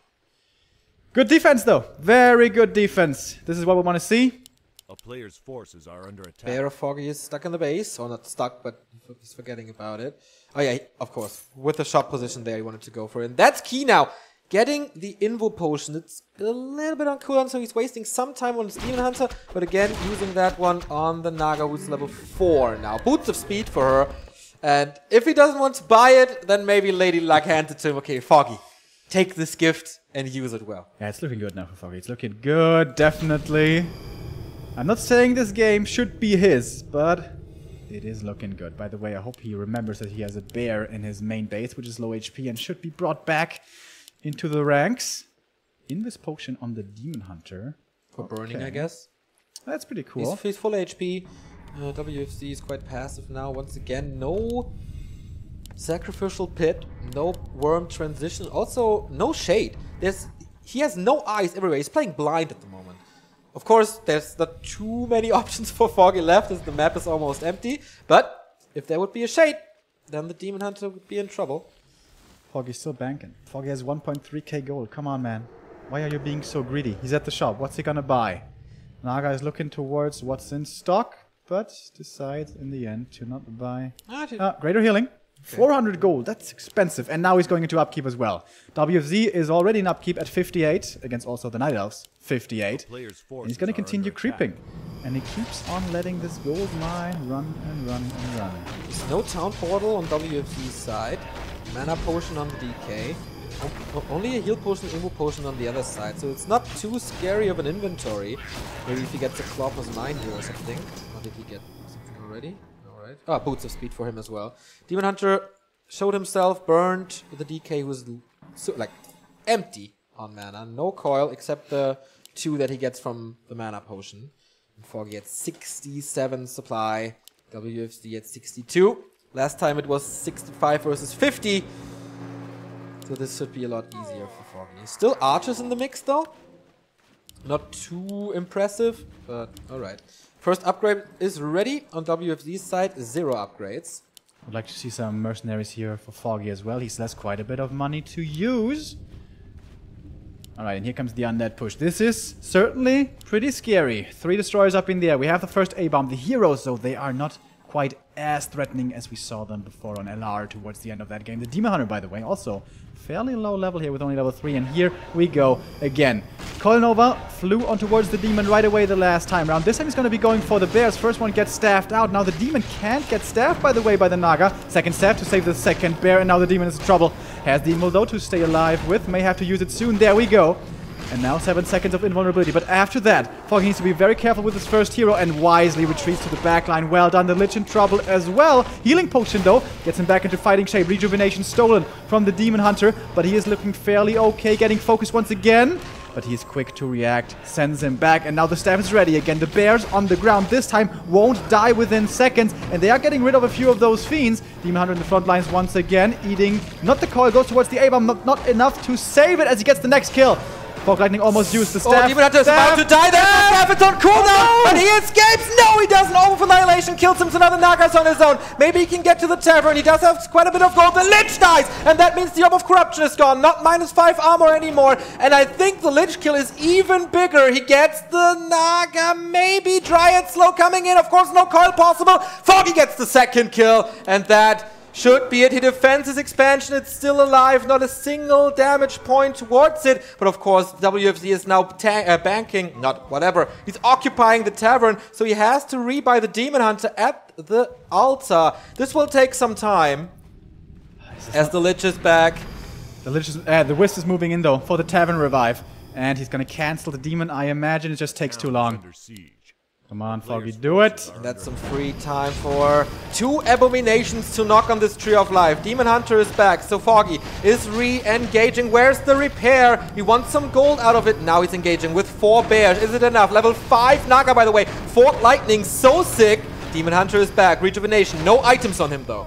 Good defense, though. Very good defense. This is what we want to see. A player's forces are under attack. Bear of Foggy is stuck in the base. Or not stuck, but he's forgetting about it. Oh yeah, of course. With the shop position there, he wanted to go for it. And that's key now. Getting the Invo Potion. It's a little bit on cooldown, so he's wasting some time on his Demon Hunter. But again, using that one on the Naga, who's level 4 now. Boots of speed for her. And if he doesn't want to buy it, then maybe Lady Luck hands it to him. Okay, Foggy, take this gift and use it well. Yeah, it's looking good now for Foggy. It's looking good, definitely. I'm not saying this game should be his, but it is looking good. By the way, I hope he remembers that he has a bear in his main base, which is low HP and should be brought back into the ranks. Invis Potion on the Demon Hunter. For burning, I guess. That's pretty cool. He's full HP. WFZ is quite passive now. Once again, no sacrificial pit, no worm transition, also no shade. He has no eyes everywhere. He's playing blind at the moment. Of course, there's not too many options for Foggy left as the map is almost empty. But if there would be a shade, then the Demon Hunter would be in trouble. Foggy's still banking. Foggy has 1.3k gold. Come on, man. Why are you being so greedy? He's at the shop. What's he gonna buy? Naga is looking towards what's in stock, but decides in the end to not buy. Greater healing. Okay. 400 gold. That's expensive. And now he's going into upkeep as well. WFZ is already in upkeep at 58 against also the Night Elves. 58. And he's going to continue creeping. And he keeps on letting this gold mine run and run and run. There's no town portal on WFZ's side. Mana potion on the DK. Only a heal potion, Invo potion on the other side, so it's not too scary of an inventory. Maybe if he gets a Claw +9 here or something. Or did he get something already? Alright. Ah, Boots of Speed for him as well. Demon Hunter showed himself burned with the DK who was so, like empty on mana. No coil except the 2 that he gets from the mana potion. And Foggy at 67 supply. WFZ at 62. Last time it was 65 versus 50. So this should be a lot easier for Foggy. Still archers in the mix though. Not too impressive, but alright. First upgrade is ready on WFZ's side, 0 upgrades. I'd like to see some mercenaries here for Foggy as well. He still has quite a bit of money to use. Alright, and here comes the undead push. This is certainly pretty scary. 3 destroyers up in the air. We have the first A-bomb. The heroes, though, they are not quite as threatening as we saw them before on LR towards the end of that game. The Demon Hunter, by the way, also fairly low level here with only level 3. And here we go again. Coil Nova flew on towards the Demon right away the last time round. This time he's going to be going for the Bears. First one gets staffed out. Now the Demon can't get staffed, by the way, by the Naga. Second staff to save the second Bear. And now the Demon is in trouble. Has the Invul, though, to stay alive with. May have to use it soon. There we go. And now 7 seconds of invulnerability. But after that, Foggy needs to be very careful with his first hero and wisely retreats to the backline. Well done. The Lich in trouble as well. Healing potion, though, gets him back into fighting shape. Rejuvenation stolen from the Demon Hunter. But he is looking fairly okay. Getting focused once again. But he's quick to react. Sends him back. And now the staff is ready again. The Bears on the ground this time won't die within seconds. And they are getting rid of a few of those fiends. Demon Hunter in the front lines once again. Eating not the coil. Goes towards the A-bomb. Not enough to save it as he gets the next kill. Fog Lightning almost used the staff. Oh, Demon Hunter is about to die. There's the staff. It's on cooldown. And he escapes. No, he doesn't. Over Annihilation kills him. So now the Naga's on his own. Maybe he can get to the tavern. He does have quite a bit of gold. The Lich dies. And that means the Orb of Corruption is gone. Not -5 armor anymore. And I think the Lich kill is even bigger. He gets the Naga. Maybe Dryad Slow coming in. Of course, no coil possible. Foggy gets the second kill. And that should be it. He defends his expansion. It's still alive. Not a single damage point towards it. But of course, WFZ is now banking. Not whatever. He's occupying the tavern. So he has to rebuy the Demon Hunter at the altar. This will take some time. As the Lich is back. The Wisp is moving in though for the tavern revive. And he's going to cancel the Demon. I imagine it just takes too long. Come on, Foggy, do it! And that's some free time for 2 Abominations to knock on this Tree of Life. Demon Hunter is back, so Foggy is re-engaging. Where's the repair? He wants some gold out of it. Now he's engaging with 4 Bears. Is it enough? Level 5 Naga, by the way. Fork Lightning, so sick. Demon Hunter is back. Rejuvenation. No items on him, though.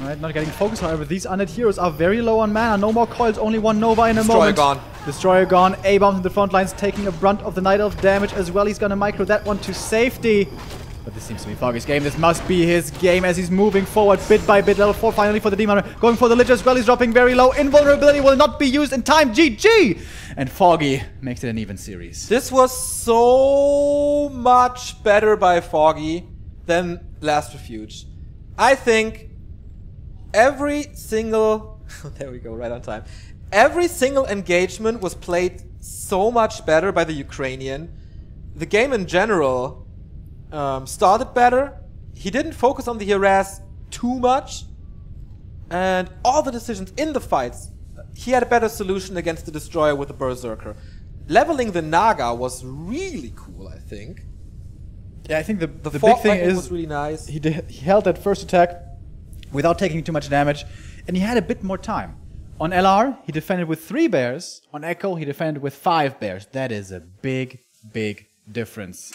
Alright, not getting focused, however. These undead heroes are very low on mana. No more coils, only 1 Nova in a moment. Destroyer gone. Destroyer gone. A-bombs in the front lines, taking a brunt of the Night Elf damage as well. He's gonna micro that one to safety. But this seems to be Foggy's game. This must be his game as he's moving forward bit by bit. Level 4 finally for the Demon Hunter. Going for the Lich as well. He's dropping very low. Invulnerability will not be used in time. GG! And Foggy makes it an even series. This was so much better by Foggy than Last Refuge. I think every single... there we go, right on time. Every single engagement was played so much better by the Ukrainian. The game in general started better. He didn't focus on the harass too much. And all the decisions in the fights, he had a better solution against the Destroyer with the Berserker. Leveling the Naga was really cool, I think. Yeah, I think the big thing is was really nice. He held that first attack without taking too much damage, and he had a bit more time. On LR, he defended with 3 Bears. On Echo, he defended with 5 Bears. That is a big, big difference.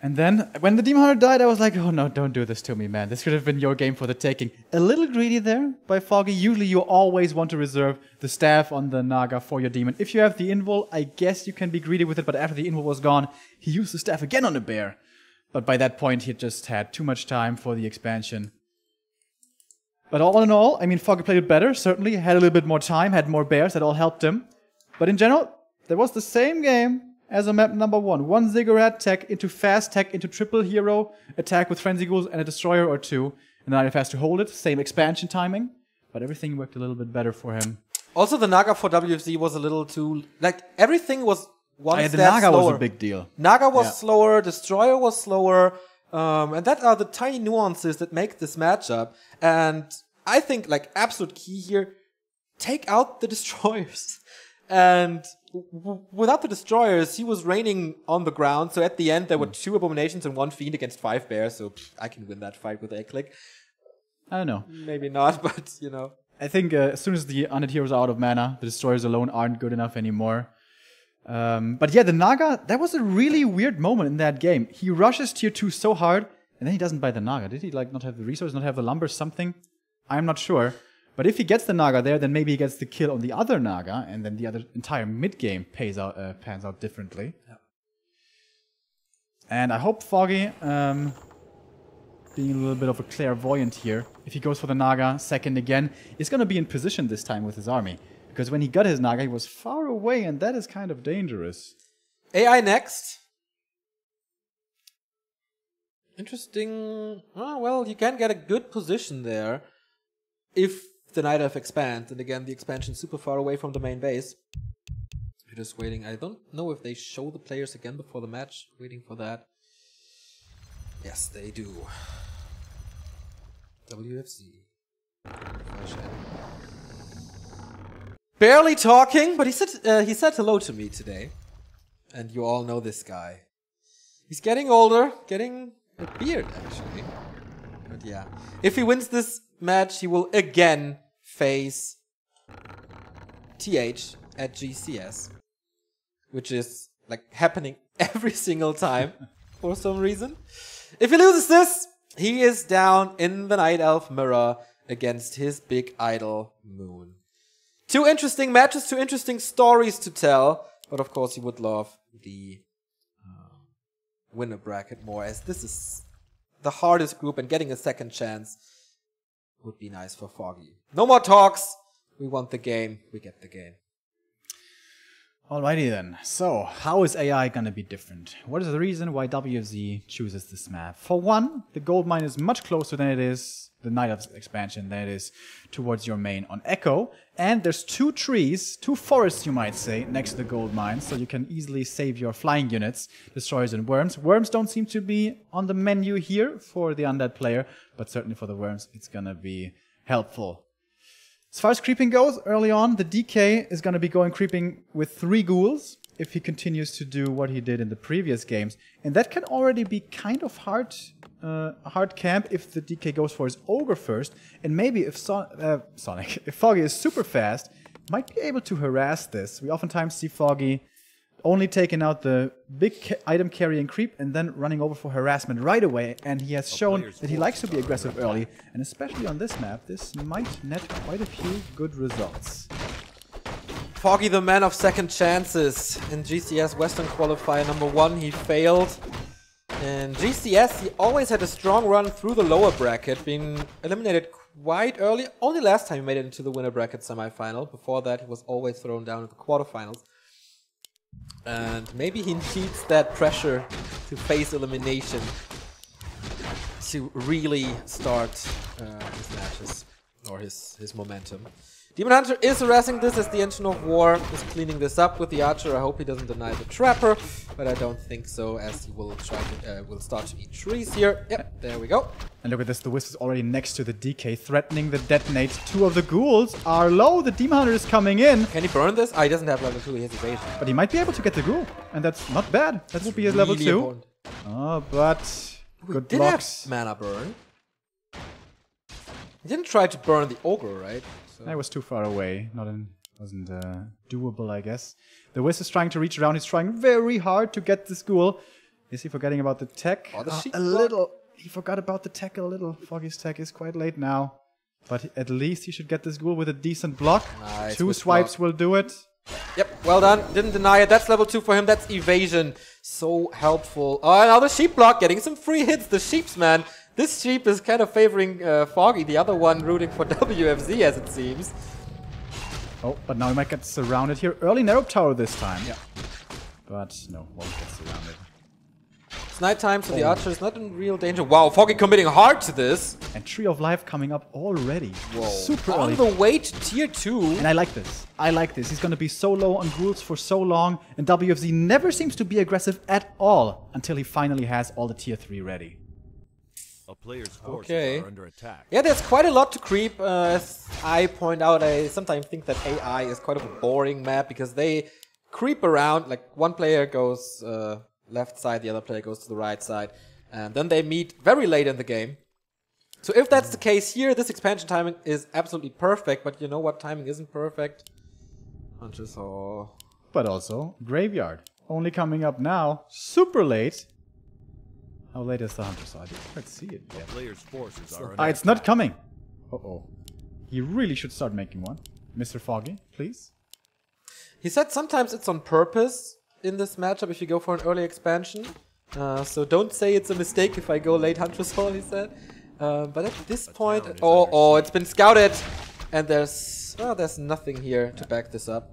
And then, when the Demon Hunter died, I was like, oh no, don't do this to me, man. This could have been your game for the taking. A little greedy there by Foggy. Usually you always want to reserve the staff on the Naga for your demon. If you have the invul, I guess you can be greedy with it, but after the invul was gone, he used the staff again on the bear. But by that point, he just had too much time for the expansion. But all in all, I mean, Foggy played it better, certainly. Had a little bit more time, had more bears, that all helped him. But in general, there was the same game as a map number 1. 1 ziggurat tech into fast tech into triple hero attack with frenzy ghouls and a destroyer or 2. And then IF has to hold it. Same expansion timing. But everything worked a little bit better for him. Also, the Naga for WFZ was a little too... Like, everything was one step the Naga slower. was a big deal. Naga was slower, Destroyer was slower. And that are the tiny nuances that make this matchup. And I think, like, absolute key here, take out the Destroyers. And without the Destroyers, he was raining on the ground. So at the end, there were 2 Abominations and 1 Fiend against 5 Bears. So I can win that fight with A-Click. I don't know. Maybe not, but, you know. I think as soon as the Undead Heroes are out of mana, the Destroyers alone aren't good enough anymore. But yeah, the Naga, that was a really weird moment in that game. He rushes tier 2 so hard, and then he doesn't buy the Naga. Did he like not have the resource, not have the lumber, something? I'm not sure. But if he gets the Naga there, then maybe he gets the kill on the other Naga, and then the other entire mid-game pans out differently. Yeah. And I hope Foggy, being a little bit of a clairvoyant here, if he goes for the Naga second again, is going to be in position this time with his army. Because when he got his Naga, he was far away, and that is kind of dangerous. AI next. Interesting. Oh, well, you can get a good position there if the Night Elf expands. And again, the expansion is super far away from the main base. We're just waiting. I don't know if they show the players again before the match. Waiting for that. Yes, they do. WFZ. Barely talking, but he said hello to me today. And you all know this guy. He's getting older, getting a beard actually. But yeah. If he wins this match, he will again face TH at GCS. Which is like happening every single time for some reason. If he loses this, he is down in the Night Elf mirror against his big idol Moon. 2 interesting matches, 2 interesting stories to tell. But of course he would love the winner bracket more, as this is the hardest group and getting a second chance would be nice for Foggy. No more talks. We want the game. We get the game. Alrighty then. So, how is AI gonna be different? What is the reason why WFZ chooses this map? For one, the gold mine is much closer than it is the Night Elf expansion than it is towards your main on Echo. And there's 2 trees, 2 forests you might say, next to the gold mine, so you can easily save your flying units, Destroyers and Worms. Worms don't seem to be on the menu here for the undead player, but certainly for the Worms it's gonna be helpful. As far as creeping goes, early on, the DK is going to be going creeping with 3 ghouls if he continues to do what he did in the previous games. And that can already be kind of hard camp if the DK goes for his ogre first. And maybe if if Foggy is super fast, might be able to harass this. We oftentimes see Foggy only taking out the big item carrying creep and then running over for harassment right away. And he has shown that he likes to be aggressive early. And especially on this map, this might net quite a few good results. Foggy, the man of second chances. In GCS Western Qualifier number 1, he failed. In GCS, he always had a strong run through the lower bracket, being eliminated quite early. Only last time he made it into the winner bracket semifinal. Before that, he was always thrown down in the quarterfinals. And maybe he needs that pressure to face elimination to really start his matches or his momentum. Demon Hunter is harassing this as the Engine of War is cleaning this up with the Archer. I hope he doesn't deny the Trapper, but I don't think so, as he will try to will start to eat trees here. Yep, there we go. And look at this, the Wisp is already next to the DK, threatening the detonate. 2 of the ghouls are low. The Demon Hunter is coming in. Can he burn this? Ah, he doesn't have level 2. He has evasion. But he might be able to get the ghoul, and that's not bad. That would be his level 2. Important. Oh, but good did blocks. Have mana burn. He didn't try to burn the ogre, right? So. That was too far away. Wasn't doable, I guess. The Wisp is trying to reach around. He's trying very hard to get this ghoul. Is he forgetting about the tech? Oh, the sheep a block. little. He forgot about the tech a little. Foggy's tech is quite late now. But at least he should get this ghoul with a decent block. Nice, 2 with swipes block. will do it. Yep, well done. Didn't deny it. That's level 2 for him. That's evasion. So helpful. Oh, now the sheep block getting some free hits. The sheeps, man. This sheep is kind of favoring Foggy. The other one rooting for WFZ, as it seems. Oh, but now he might get surrounded here. Early narrow tower this time. Yeah. But no, won't get surrounded. It's nighttime, so the archer is not in real danger. Wow, Foggy committing hard to this. And Tree of Life coming up already. Whoa. Super On early. the way to tier 2. And I like this. I like this. He's going to be so low on ghouls for so long. And WFZ never seems to be aggressive at all until he finally has all the tier 3 ready. A player's forces Okay. are under attack. Yeah, there's quite a lot to creep. As I point out, I sometimes think that AI is quite of a boring map because they creep around. Like one player goes left side, the other player goes to the right side. And then they meet very late in the game. So if that's the case here, this expansion timing is absolutely perfect. But you know what timing isn't perfect? Punches or... But also, Graveyard. Only coming up now. Super late. How late is the Hunter? So I didn't quite see it A yet. player's forces are under Ah, it's not coming. Uh-oh. He really should start making one. Mr. Foggy, please. He said sometimes it's on purpose in this matchup if you go for an early expansion. So don't say it's a mistake if I go late Huntress Hall, he said. But at this point... town is Oh, it's been scouted! And there's nothing here to back this up.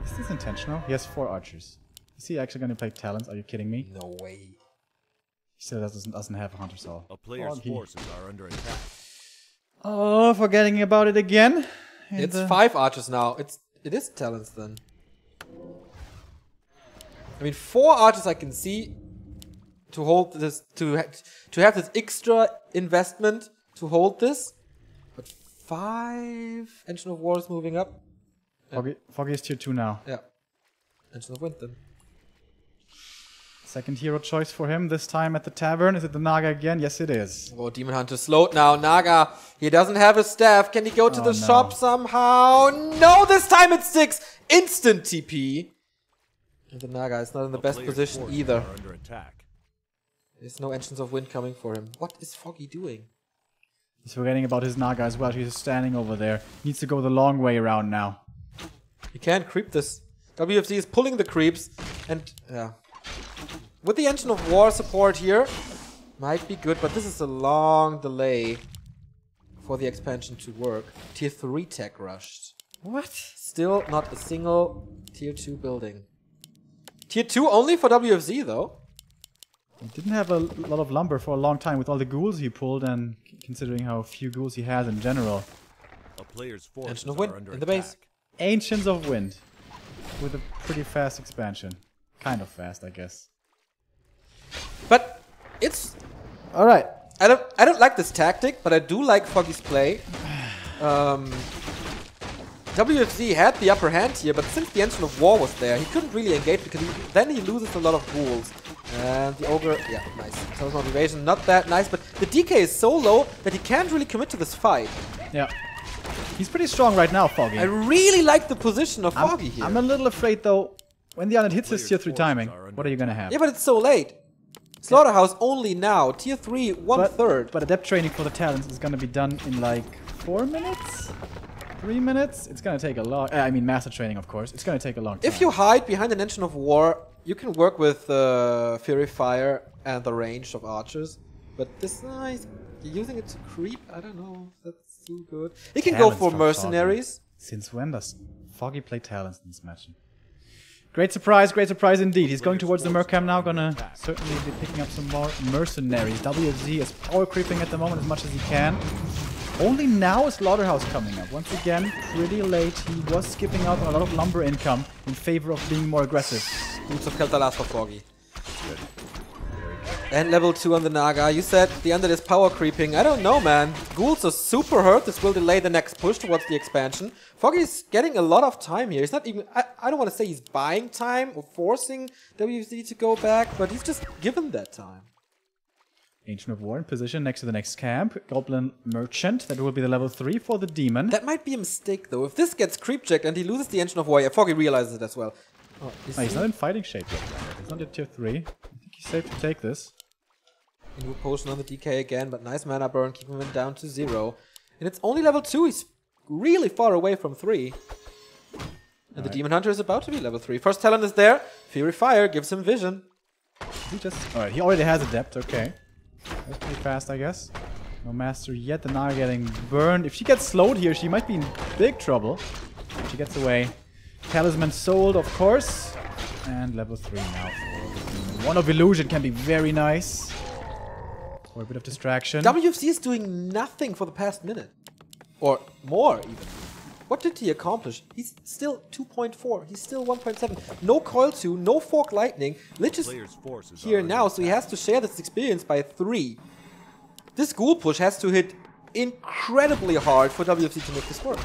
Is this intentional? He has 4 archers. Is he actually going to play Talons? Are you kidding me? No way. He still doesn't have a Hunter's Hall. A player's Foggy. forces are under attack. Oh, forgetting about it again. And, It's 5 archers now. It is talents then. I mean, 4 archers I can see to hold this, to have this extra investment to hold this. But 5 Engine of War is moving up. Foggy is tier 2 now. Yeah. Engine of Wind then. Second hero choice for him, this time at the tavern. Is it the Naga again? Yes, it is. Oh, Demon Hunter slowed now. Naga, he doesn't have a staff. Can he go to Oh, the no. shop somehow? No, this time it's 6. Instant TP. And the Naga is not in the A best player's position forces either. are under attack. There's no Engines of Wind coming for him. What is Foggy doing? He's forgetting about his Naga as well. He's standing over there. Needs to go the long way around now. He can't creep this. WFZ is pulling the creeps. And, yeah. With the Engine of War support here, might be good, but this is a long delay for the expansion to work. Tier 3 tech rushed. What? Still not a single Tier 2 building. Tier 2 only for WFZ, though. He didn't have a lot of lumber for a long time with all the ghouls he pulled, and considering how few ghouls he has in general. A player's forces Engine of Wind are under in the attack. base. Ancients of Wind. With a pretty fast expansion. Kind of fast, I guess. But it's... Alright. I don't like this tactic, but I do like Foggy's play. WFZ had the upper hand here, but since the Engine of War was there, he couldn't really engage because then he loses a lot of ghouls. And the Ogre, yeah, nice. Total motivation, not that nice, but the DK is so low that he can't really commit to this fight. Yeah. He's pretty strong right now, Foggy. I really like the position of Foggy here. I'm a little afraid, though, when the Unit hits his tier 3 timing, what are you gonna have? Yeah, but it's so late. Slaughterhouse only now. Tier 3, 1/3. But adept training for the talents is gonna be done in like 4 minutes? 3 minutes? It's gonna take a long... I mean, master training, of course. It's gonna take a long time. If you hide behind an Engine of War, you can work with Fury Fire and the range of archers. But this nice, using it to creep, I don't know if that's too good. He can go Talents for from mercenaries. Foggy. Since when does Foggy play talents in this match? Great surprise indeed. He's going towards the Mercam now, gonna certainly be picking up some more mercenaries. WFZ is power creeping at the moment as much as he can. Only now is Slaughterhouse coming up. Once again, pretty late. He was skipping out on a lot of lumber income in favor of being more aggressive. Boots of Keltalas for Foggy. And level 2 on the Naga. You said the Undead is power creeping. I don't know, man. Ghouls are super hurt. This will delay the next push towards the expansion. Foggy's getting a lot of time here. He's not even... I don't want to say he's buying time or forcing WFZ to go back, but he's just given that time. Ancient of War in position next to the next camp. Goblin Merchant. That will be the level 3 for the Demon. That might be a mistake, though. If this gets creep checked and he loses the Engine of War, yeah, Foggy realizes it as well. Oh, He's not in fighting shape yet. He's not at tier 3. I think safe to take this. New potion on the DK again, but nice mana burn, keeping him down to 0. And it's only level 2, he's really far away from 3. And the Demon Hunter is about to be level 3. First talent is there, Fury Fire gives him vision. Alright, he already has Adept, okay. That's pretty fast, I guess. No Master yet, the Naga getting burned. If she gets slowed here, she might be in big trouble. She gets away. Talisman sold, of course. And level 3 now. One of Illusion can be very nice. For a bit of distraction. WFZ is doing nothing for the past minute. Or more, even. What did he accomplish? He's still 2.4. He's still 1.7. No Coil 2, no Fork Lightning. Lich is here now, so he has to share this experience by 3. This Ghoul push has to hit incredibly hard for WFZ to make this work.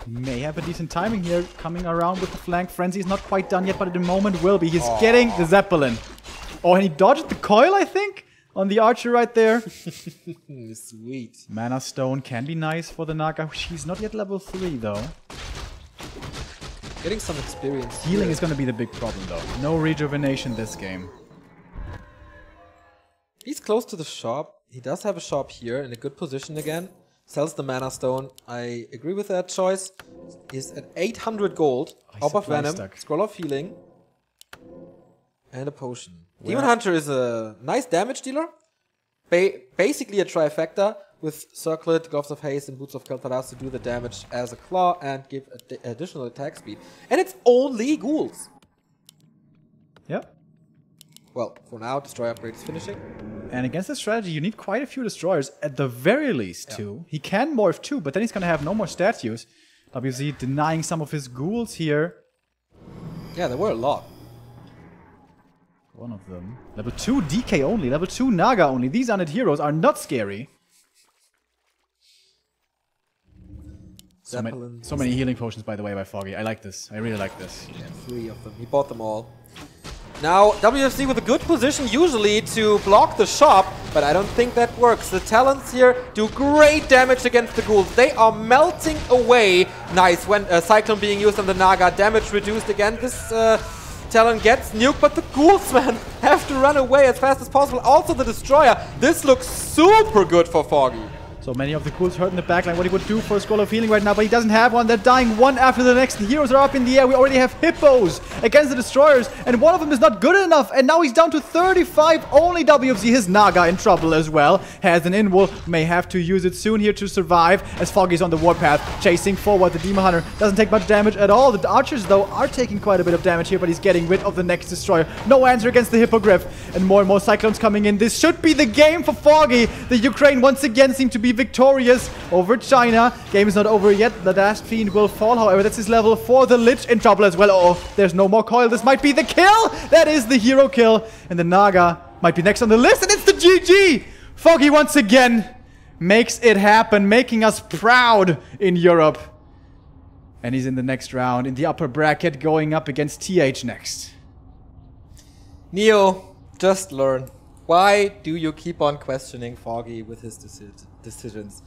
May have a decent timing here, coming around with the flank. Frenzy is not quite done yet, but at the moment will be. He's getting the Zeppelin. Oh, and he dodged the coil, I think, on the archer right there. Sweet. Mana Stone can be nice for the Naga. She's not yet level 3, though. Getting some experience. Healing is going to be the big problem, though. No rejuvenation this game. He's close to the shop. He does have a shop here in a good position again. Sells the Mana Stone. I agree with that choice. He's at 800 gold. Orb of Venom, Scroll of Healing, and a potion. Demon Hunter is a nice damage dealer. Basically a trifecta with Circlet, Gloves of Haste, and Boots of Kel'Thuzad to do the damage as a claw and give additional attack speed. And it's only ghouls. Yep. Well, for now, Destroy Upgrade is finishing. And against this strategy, you need quite a few destroyers, at the very least 2. He can morph 2, but then he's going to have no more statues. WZ denying some of his ghouls here. Yeah, there were a lot. One of them. Level 2 DK only, level 2 Naga only. These undead heroes are not scary. So many healing potions, by the way, by Foggy. I like this. I really like this. Yeah, 3 of them. He bought them all. Now, WFZ with a good position usually to block the shop, but I don't think that works. The talents here do great damage against the ghouls. They are melting away. Nice, when Cyclone being used on the Naga, damage reduced again. This talent gets nuked, but the ghouls, man, have to run away as fast as possible. Also the Destroyer. This looks super good for Foggy. So many of the ghouls hurt in the backline. What he would do for a Scroll of Healing right now, but he doesn't have one. They're dying one after the next. The heroes are up in the air. We already have Hippos against the Destroyers, and one of them is not good enough. And now he's down to 35. Only WFZ, his Naga, in trouble as well. Has an Inwall. May have to use it soon here to survive, as Foggy's on the warpath, chasing forward. The Demon Hunter doesn't take much damage at all. The Archers, though, are taking quite a bit of damage here, but he's getting rid of the next Destroyer. No answer against the Hippogriff, and more Cyclones coming in. This should be the game for Foggy. The Ukraine once again seem to be victorious over China. Game is not over yet. The Last Fiend will fall. However, that's his level 4. The Lich in trouble as well. Oh, there's no more coil. This might be the kill. That is the hero kill. And the Naga might be next on the list. And it's the GG. Foggy once again makes it happen, making us proud in Europe. And he's in the next round in the upper bracket, going up against TH next. Neo, just learn. Why do you keep on questioning Foggy with his decisions?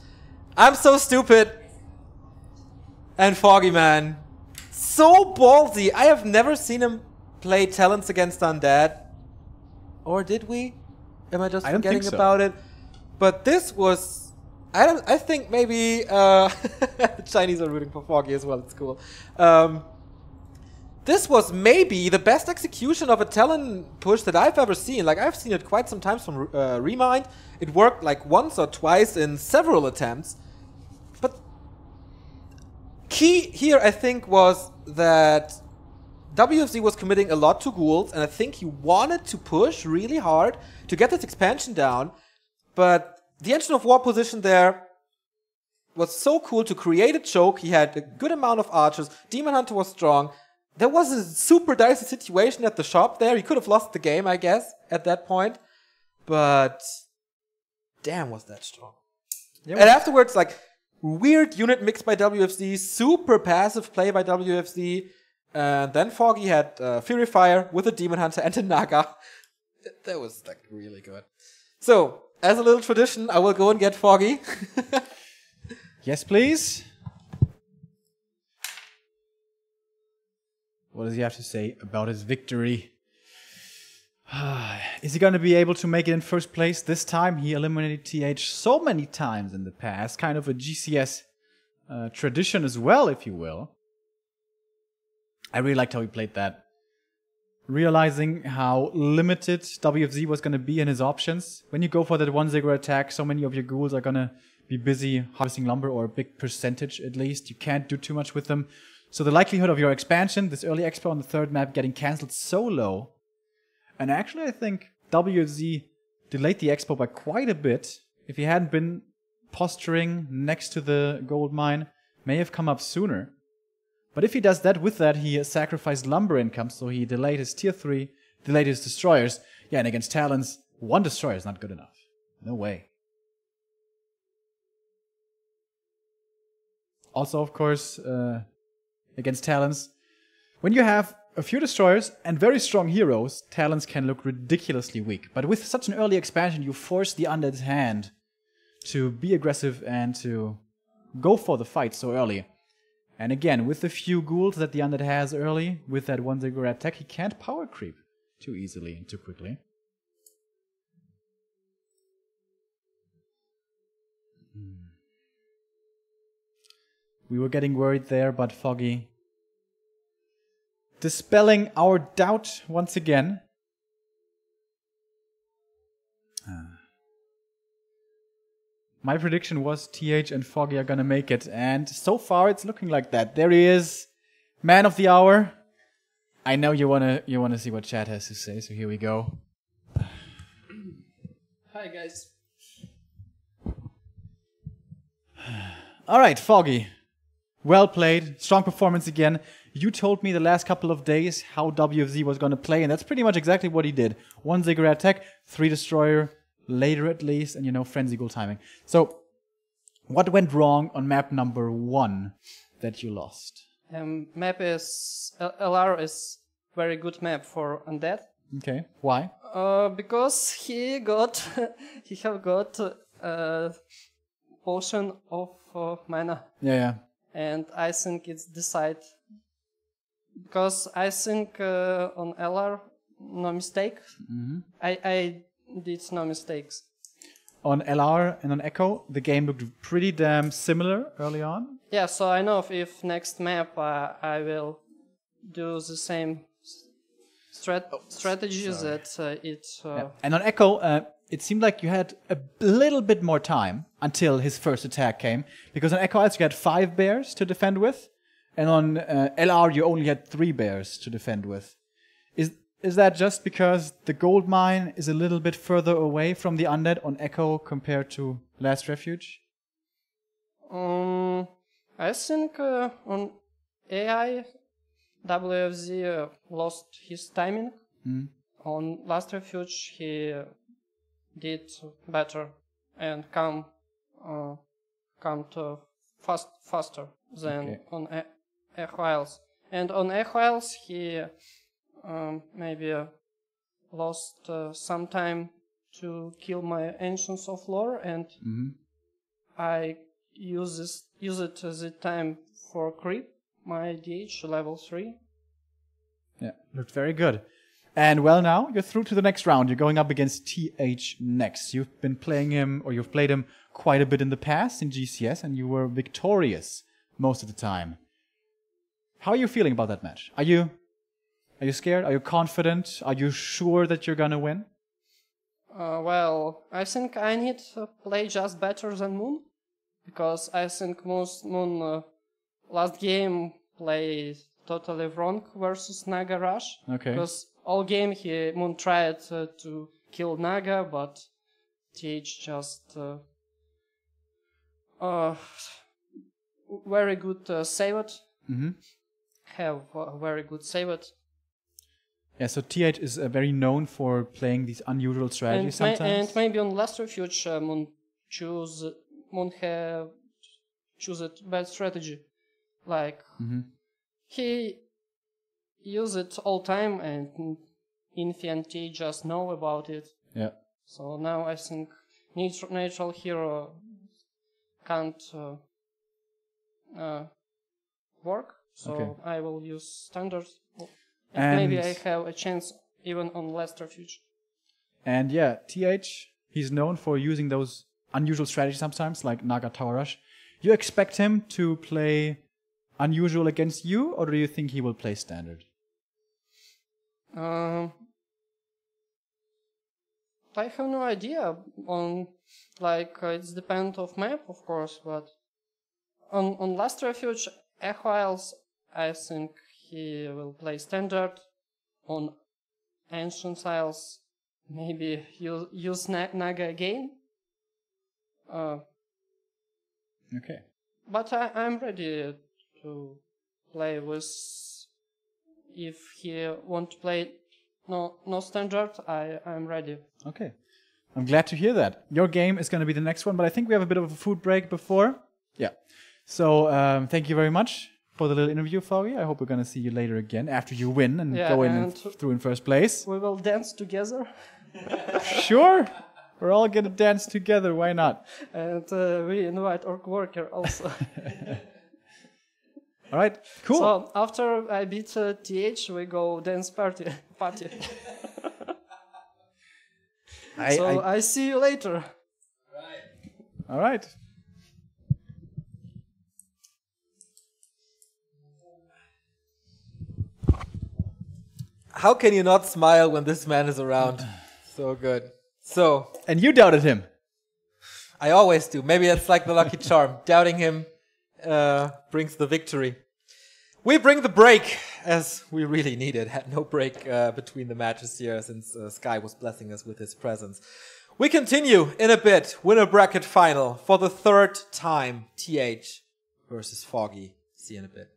I'm so stupid. And Foggy, man, so ballsy. I have never seen him play talents against undead. Or did we? Am I just forgetting about it? But this was... I think maybe... the Chinese are rooting for Foggy as well. It's cool. This was maybe the best execution of a talent push that I've ever seen. Like, I've seen it quite some times from Remind. It worked like once or twice in several attempts. But key here, I think, was that WFZ was committing a lot to ghouls, and I think he wanted to push really hard to get this expansion down. But the Engine of War position there was so cool to create a choke. He had a good amount of archers. Demon Hunter was strong. There was a super dicey situation at the shop there. He could have lost the game, I guess, at that point. But damn, was that strong. Yeah, and afterwards, like, weird unit mix by WFZ, super passive play by WFZ. And then Foggy had Fury Fire with a Demon Hunter and a Naga. That was, like, really good. So, as a little tradition, I will go and get Foggy. Yes, please. What does he have to say about his victory? Is he going to be able to make it in first place this time? He eliminated TH so many times in the past. Kind of a GCS tradition as well, if you will. I really liked how he played that. Realizing how limited WFZ was going to be in his options. When you go for that 1 Ziggurat attack, so many of your ghouls are going to be busy harvesting lumber, or a big percentage at least. You can't do too much with them. So the likelihood of your expansion, this early expo on the third map, getting cancelled so low. And actually, I think WFZ delayed the expo by quite a bit. If he hadn't been posturing next to the gold mine, may have come up sooner. But if he does that, with that, he sacrificed lumber income, so he delayed his tier 3, delayed his destroyers. Yeah, and against Talons, 1 destroyer is not good enough. No way. Also, of course, against Talons, when you have a few destroyers and very strong heroes, Talons can look ridiculously weak. But with such an early expansion, you force the undead's hand to be aggressive and to go for the fight so early. And again, with the few ghouls that the undead has early, with that 1 Ziggurat tech, he can't power creep too easily and too quickly. We were getting worried there, but Foggy dispelling our doubt once again. My prediction was TH and Foggy are gonna make it, and so far it's looking like that. There he is, man of the hour. I know you wanna see what chat has to say, so here we go. Hi guys. All right, Foggy. Well played, strong performance again. You told me the last couple of days how WFZ was going to play, and that's pretty much exactly what he did. 1 Ziggurat tech, 3 destroyer, later at least, and frenzy ghoul timing. So, what went wrong on map number 1 that you lost? Map is LR is very good map for undead. Okay, why? Because he got he have got potion of mana. Yeah. And I think it's decide because I think on LR no mistake. I did no mistakes. On LR and on Echo, the game looked pretty damn similar early on. Yeah, so I know if next map I will do the same strategies that And on Echo, it seemed like you had a little bit more time until his first attack came. Because on Echo Isles you had 5 bears to defend with. And on LR you only had 3 bears to defend with. Is that just because the gold mine is a little bit further away from the undead on Echo compared to Last Refuge? I think on AI, WFZ lost his timing. On Last Refuge he did better and come to faster than on Echo Isles. And on Echo Isles he maybe lost some time to kill my Ancients of Lore, and I use it the time for creep my DH level 3. Yeah, looked very good. And well, now you're through to the next round. You're going up against TH next. You've been playing him, or you've played him quite a bit in the past in GCS, and you were victorious most of the time. How are you feeling about that match? Are you scared? Are you confident? Are you sure that you're gonna win? Well, I think I need to play just better than Moon, because I think Moon last game played totally wrong versus Naga Rush. Okay. Because all game Moon tried to kill Naga, but TH just very good save it. Have a very good save it. Yeah, so TH is very known for playing these unusual strategies sometimes. And maybe on Last Refuge, Moon choose a bad strategy. Like, he use it all time, and Infi and T just know about it. Yeah. So now I think neutral hero can't work. So I will use standards. And maybe I have a chance even on last refuge. And yeah, TH, he's known for using those unusual strategies sometimes, like Naga Tower Rush. You expect him to play unusual against you, or do you think he will play standard? I have no idea. It's depend of map, of course, but on last refuge, Exiles, I think he will play standard. On Ancient Isles, maybe use Naga again. Okay. But I'm ready to play with. If he want to play no standard, I'm ready. Okay. I'm glad to hear that. Your game is going to be the next one, but I think we have a bit of a food break before. Yeah. So thank you very much for the little interview, Foggy. I hope we're going to see you later again after you win and go in through in first place. We will dance together. Sure. We're all going to dance together. Why not? And we invite Orc Worker also. All right. Cool. So after I beat TH, we go dance party. I see you later. All right. How can you not smile when this man is around? So good. So. And you doubted him. I always do. Maybe it's like the lucky charm. Doubting him brings the victory. We bring the break, as we really needed. Had no break between the matches here since Sky was blessing us with his presence. We continue in a bit. Winner bracket final for the third time. TH versus Foggy. See you in a bit.